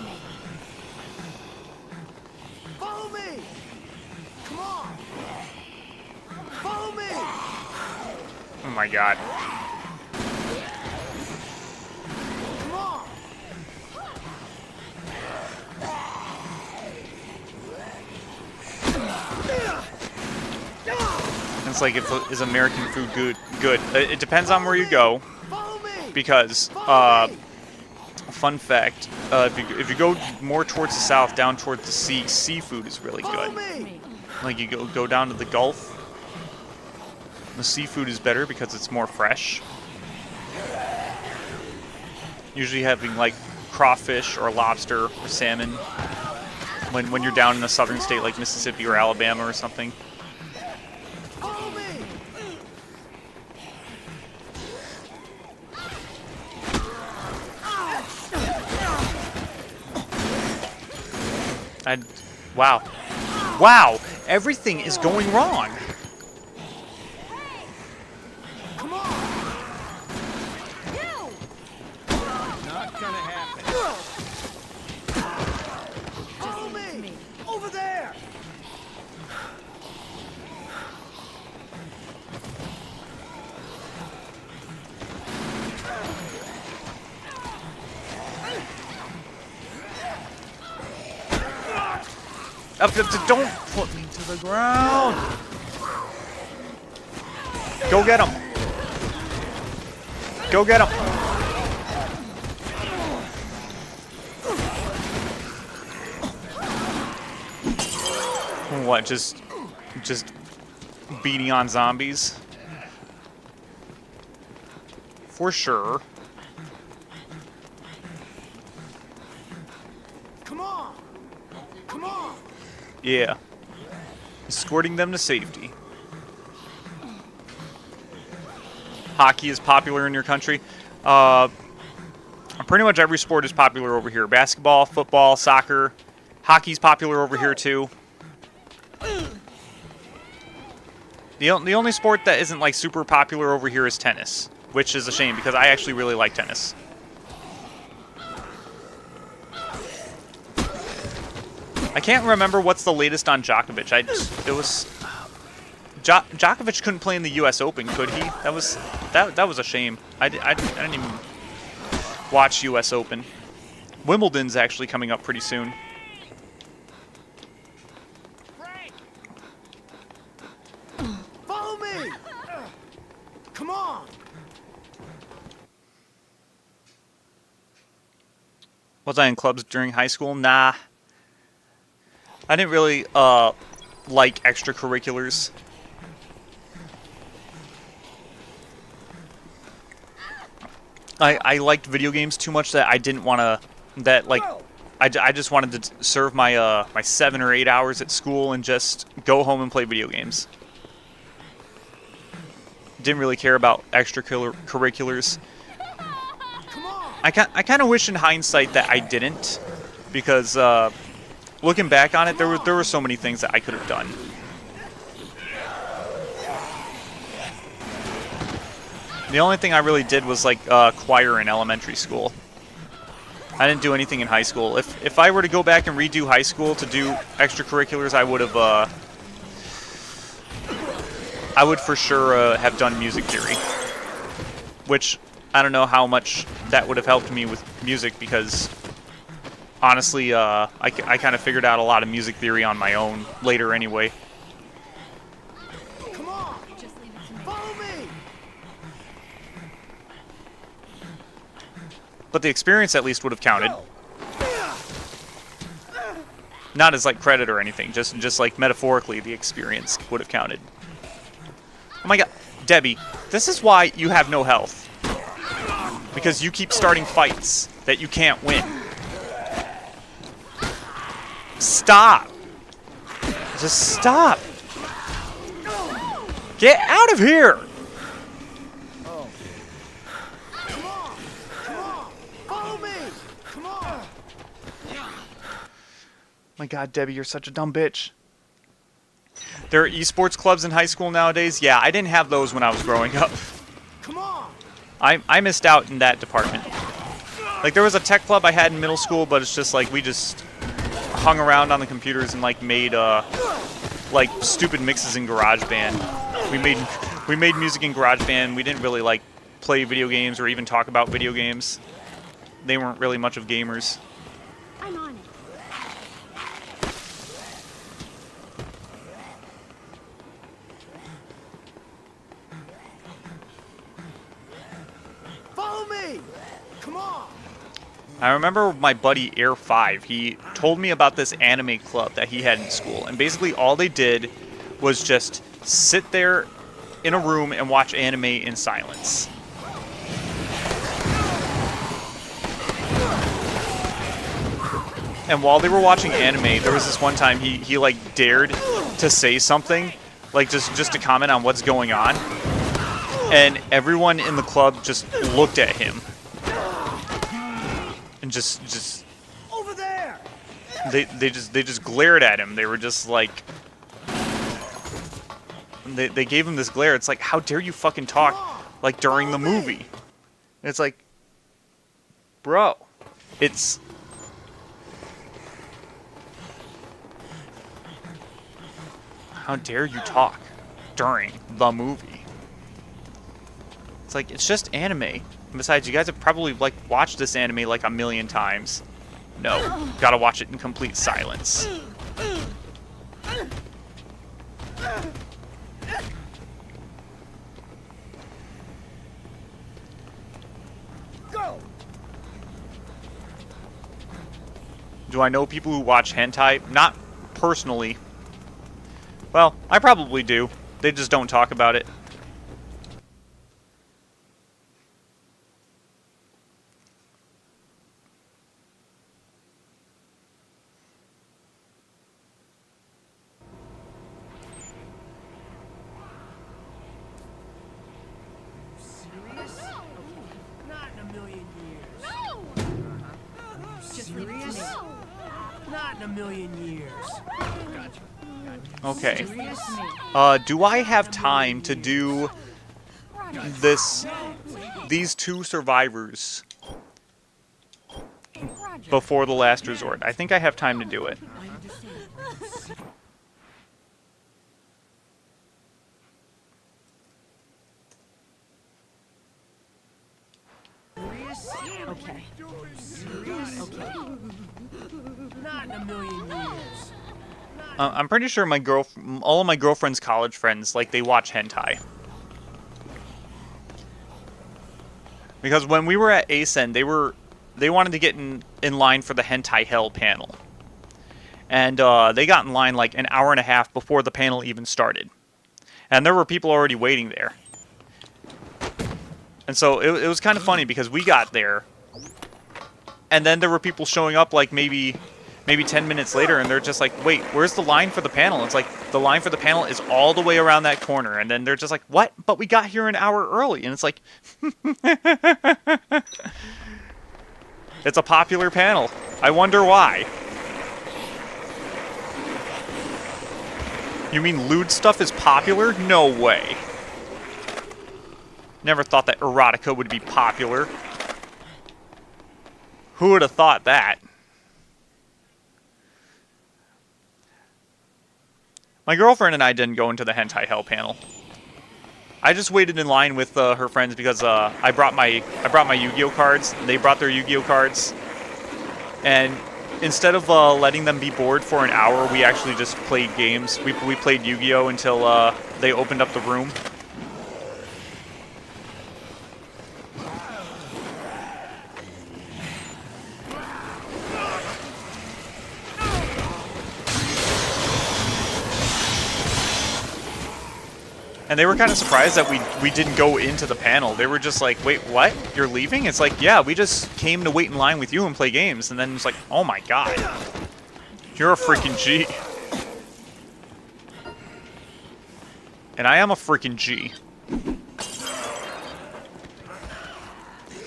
Follow me! Come on! Follow me! Oh my god. Come on! It's like, is American food good? It depends on where you go, because fun fact, if you go more towards the south, down towards the sea, seafood is really good. Like, you go down to the Gulf, the seafood is better because it's more fresh. Usually having like crawfish or lobster or salmon when you're down in a southern state like Mississippi or Alabama or something. Wow. Wow! Everything is going wrong! Come on! Not gonna happen. Follow me! Over there! Don't put me to the ground! Go get him! Go get him! What, just beating on zombies? For sure. Come on! Come on! Yeah. Escorting them to safety. Hockey is popular in your country. Pretty much every sport is popular over here. Basketball, football, soccer. Hockey's popular over here too. The only sport that isn't like super popular over here is tennis, which is a shame because I actually really like tennis. I can't remember what's the latest on Djokovic. Djokovic couldn't play in the U.S. Open, could he? That was a shame. I didn't even watch U.S. Open. Wimbledon's actually coming up pretty soon. Follow me! Come on! Was I in clubs during high school? Nah. I didn't really like extracurriculars. I liked video games too much that I didn't want to. I just wanted to serve my my 7 or 8 hours at school and just go home and play video games. Didn't really care about extracurriculars. I kind of wish in hindsight that I didn't, because looking back on it, there were so many things that I could have done. The only thing I really did was like choir in elementary school. I didn't do anything in high school. If I were to go back and redo high school to do extracurriculars, I would for sure have done music theory. Which, I don't know how much that would have helped me with music, because honestly, I kind of figured out a lot of music theory on my own later anyway. Come on! Follow me! But the experience at least would have counted. Not as like credit or anything, just like metaphorically the experience would have counted. Oh my god, Debbie, this is why you have no health. Because you keep starting fights that you can't win. Stop! Just stop! Get out of here! My god, Debbie, you're such a dumb bitch. There are esports clubs in high school nowadays. Yeah, I didn't have those when I was growing up. Come on! I missed out in that department. Like, there was a tech club I had in middle school, but it's just like we just hung around on the computers and like made like stupid mixes in GarageBand. We made music in GarageBand. We didn't really like play video games or even talk about video games. They weren't really much of gamers. I'm on it. Follow me! Come on! I remember my buddy Air 5, he told me about this anime club that he had in school, and basically all they did was just sit there in a room and watch anime in silence. And while they were watching anime, there was this one time he like dared to say something, like just to comment on what's going on, and everyone in the club just looked at him. And just Over there! they just glared at him. They were just like they gave him this glare. It's like, how dare you fucking talk like during the movie? And it's like, bro, it's how dare you talk during the movie? It's like, it's just anime. And besides, you guys have probably like watched this anime like a million times. No, gotta watch it in complete silence. Go! Do I know people who watch hentai? Not personally. Well, I probably do. They just don't talk about it. Not in a million years. Just leave it to me. Not in a million years. Okay. Just leave it to me. Do I have time to do these two survivors before the last resort? I think I have time to do it. Okay. Okay. Not in a million years. I'm pretty sure all of my girlfriend's college friends, like, they watch hentai. Because when we were at ASEN, they wanted to get in line for the Hentai Hell panel. And they got in line like an hour and a half before the panel even started. And there were people already waiting there. And so it was kind of funny because we got there, and then there were people showing up like maybe 10 minutes later, and they're just like, wait, where's the line for the panel? It's like, the line for the panel is all the way around that corner. And then they're just like, what? But we got here an hour early. And it's like, it's a popular panel. I wonder why. You mean lewd stuff is popular? No way. Never thought that erotica would be popular. Who would have thought that? My girlfriend and I didn't go into the hentai hell panel. I just waited in line with her friends because I brought my Yu-Gi-Oh cards. They brought their Yu-Gi-Oh cards, and instead of letting them be bored for an hour, we actually just played games. We played Yu-Gi-Oh until they opened up the room. And they were kind of surprised that we didn't go into the panel. They were just like, wait, what? You're leaving? It's like, yeah, we just came to wait in line with you and play games. And then it's like, oh my god. You're a freaking G. And I am a freaking G.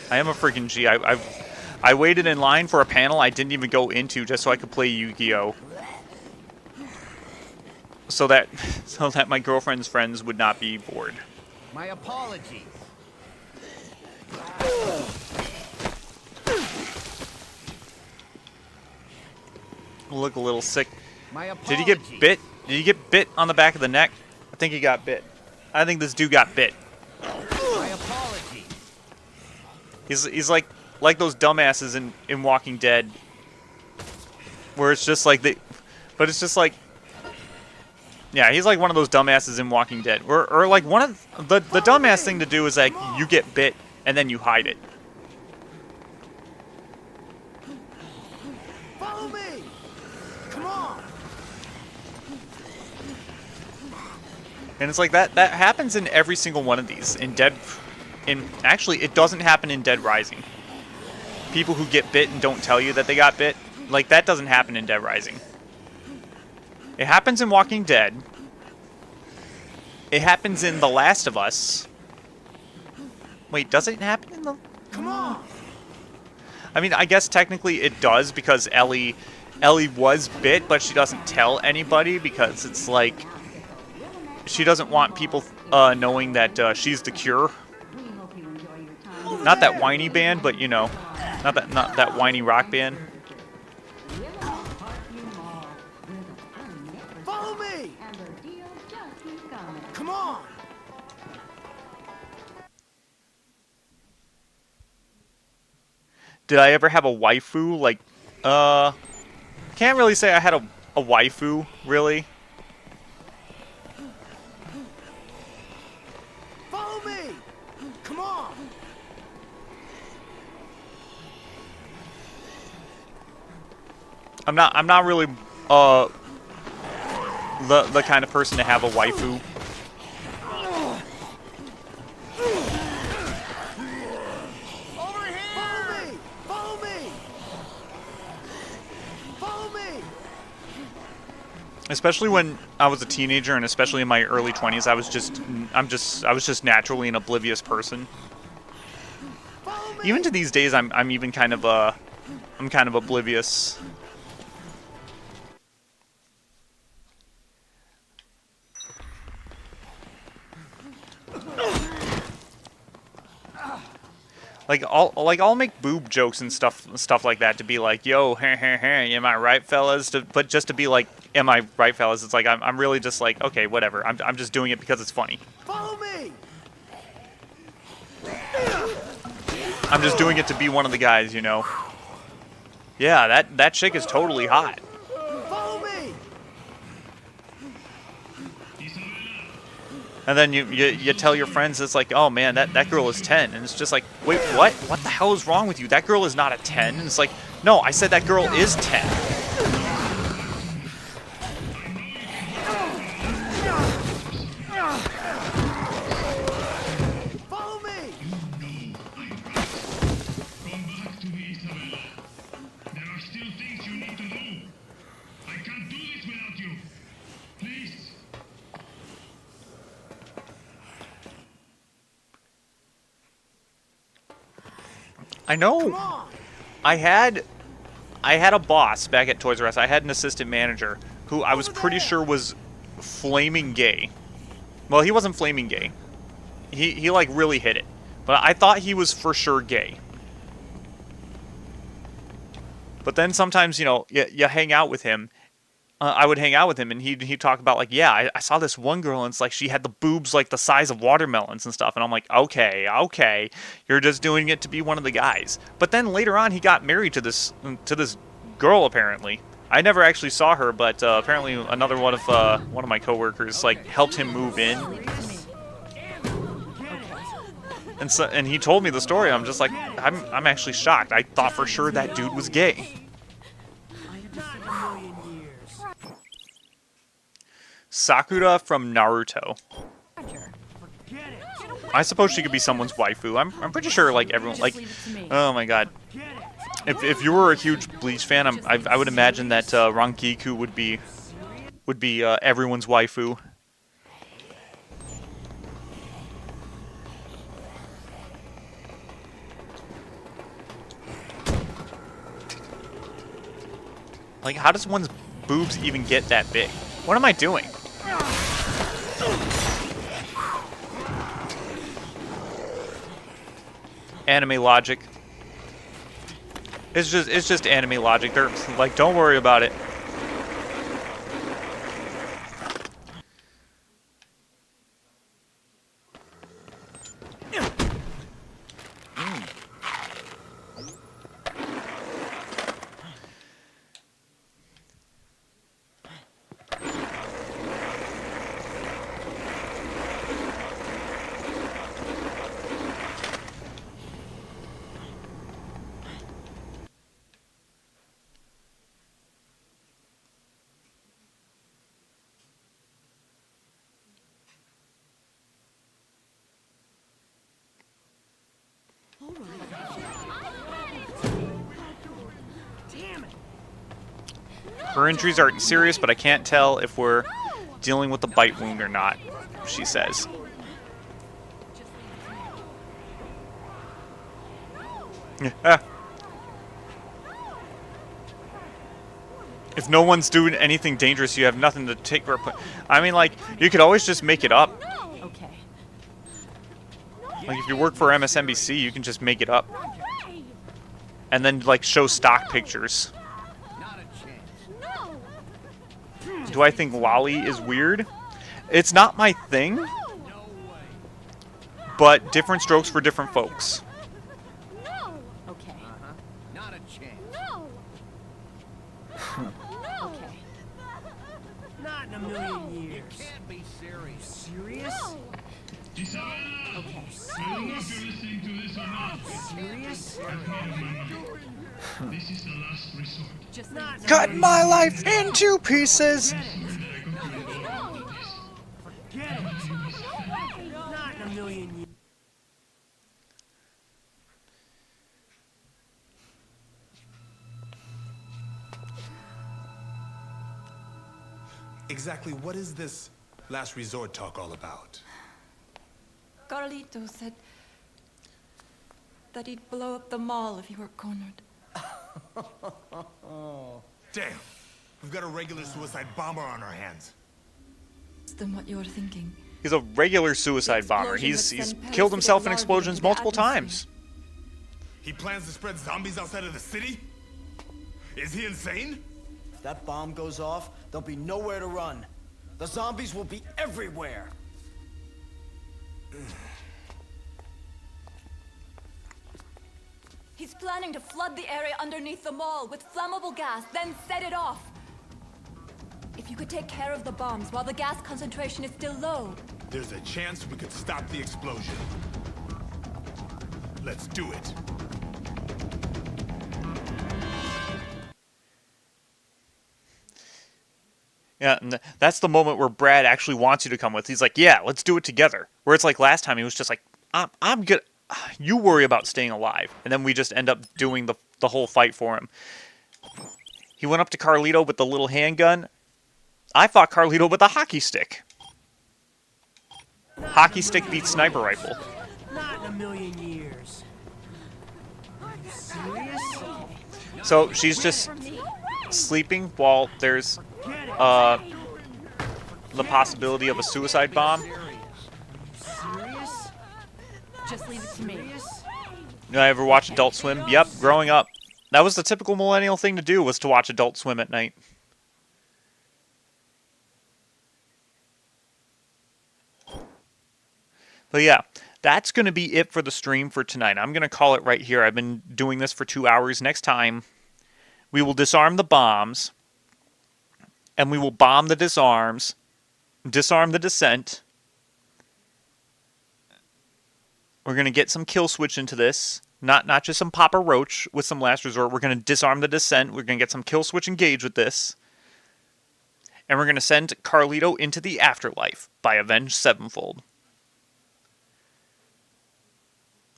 I am a freaking G. I waited in line for a panel I didn't even go into just so I could play Yu-Gi-Oh! So that my girlfriend's friends would not be bored. My apologies. Look a little sick. My Did he get bit? Did he get bit on the back of the neck? I think he got bit. I think this dude got bit. My apologies. He's like those dumbasses in Walking Dead, where it's just like but it's just like. Yeah, he's like one of those dumbasses in Walking Dead. Or like one of the dumbass thing to do is like you get bit and then you hide it. Follow me. Come on. And it's like that happens in every single one of these. Actually it doesn't happen in Dead Rising. People who get bit and don't tell you that they got bit, like that doesn't happen in Dead Rising. It happens in Walking Dead. It happens in The Last of Us. Wait, does it happen in the... Come on. I mean, I guess technically it does because Ellie was bit, but she doesn't tell anybody because it's like... She doesn't want people knowing that she's the cure. Not that whiny band, but you know. Not that whiny rock band. Follow me. Come on. Did I ever have a waifu? Like, can't really say I had a waifu, really. Follow me. Come on. I'm not really the kind of person to have a waifu. Over here. Follow me. Follow me. Especially when I was a teenager, and especially in my early 20s, I was just naturally an oblivious person. Even to these days, I'm even kind of oblivious. I'll make boob jokes and stuff like that to be like, yo, am I right, fellas? But just to be like, am I right, fellas? It's like I'm really just like, okay, whatever. I'm just doing it because it's funny. Follow me. I'm just doing it to be one of the guys, you know. Yeah, that chick is totally hot. Follow me. And then you tell your friends, it's like, oh man, that girl is 10. And it's just like, wait, what? What the hell is wrong with you? That girl is not a 10. And it's like, no, I said that girl is 10. Follow me. Come back to me, Isabela. There are still things you need to do. I can't do this without you. Please. I know. I had a boss back at Toys R Us. I had an assistant manager who I was pretty sure was flaming gay. Well, he wasn't flaming gay. He like really hit it. But I thought he was for sure gay. But then sometimes, you know, you hang out with him. I would hang out with him, and he'd talk about, like, yeah, I saw this one girl, and it's like she had the boobs like the size of watermelons and stuff. And I'm like, okay, you're just doing it to be one of the guys. But then later on, he got married to this girl, apparently. I never actually saw her, but apparently another one of my coworkers like helped him move in. And he told me the story. I'm just like, I'm actually shocked. I thought for sure that dude was gay. Sakura from Naruto. I suppose she could be someone's waifu. I'm pretty sure, like, everyone, like, oh my god. If you were a huge Bleach fan, I would imagine that Rangiku would be everyone's waifu. Like, how does one's boobs even get that big? What am I doing? Anime logic. It's just anime logic. They're like, don't worry about it. Her injuries aren't serious, but I can't tell if we're dealing with a bite wound or not, she says. If no one's doing anything dangerous, you have nothing to take. I mean, like, you could always just make it up. Okay. Like, if you work for MSNBC, you can just make it up. And then, like, show stock pictures. Do I think Lolly is weird? It's not my thing. But different strokes for different folks. Okay. Not a chance. Okay. Not in a million years. Can't be serious. Serious? Isabela! Okay. I don't know if you're listening to this or not. Serious? I've made up my mind. This is the last resort. Just Cut my life into pieces! Sorry that I got you involved with this. Get it. Not in a million years. Exactly what is this last resort talk all about? Carlito said that he'd blow up the mall if you were cornered. Damn, we've got a regular suicide bomber on our hands. Than what you're thinking. He's a regular suicide bomber. He's killed himself in explosions multiple times. He plans to spread zombies outside of the city? Is he insane? If that bomb goes off, there'll be nowhere to run. The zombies will be everywhere. He's planning to flood the area underneath the mall with flammable gas, then set it off. If you could take care of the bombs while the gas concentration is still low. There's a chance we could stop the explosion. Let's do it. Yeah, and that's the moment where Brad actually wants you to come with. He's like, yeah, let's do it together. Where it's like last time, he was just like, I'm good. You worry about staying alive. And then we just end up doing the whole fight for him. He went up to Carlito with the little handgun. I fought Carlito with a hockey stick. Hockey stick beats sniper rifle. Not in a million years. Are you serious? So she's just sleeping while there's the possibility of a suicide bomb. Serious? Just leave it to me. You ever watch Adult Swim? Yep, growing up. That was the typical millennial thing to do, was to watch Adult Swim at night. But yeah, that's going to be it for the stream for tonight. I'm going to call it right here. I've been doing this for 2 hours. Next time, we will disarm the bombs, and we will bomb the disarms, disarm the descent. We're going to get some kill switch into this. Not just some Papa Roach with some Last Resort. We're going to disarm the descent. We're going to get some kill switch engaged with this. And we're going to send Carlito into the afterlife by Avenged Sevenfold.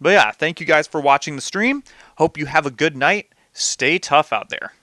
But yeah, thank you guys for watching the stream. Hope you have a good night. Stay tough out there.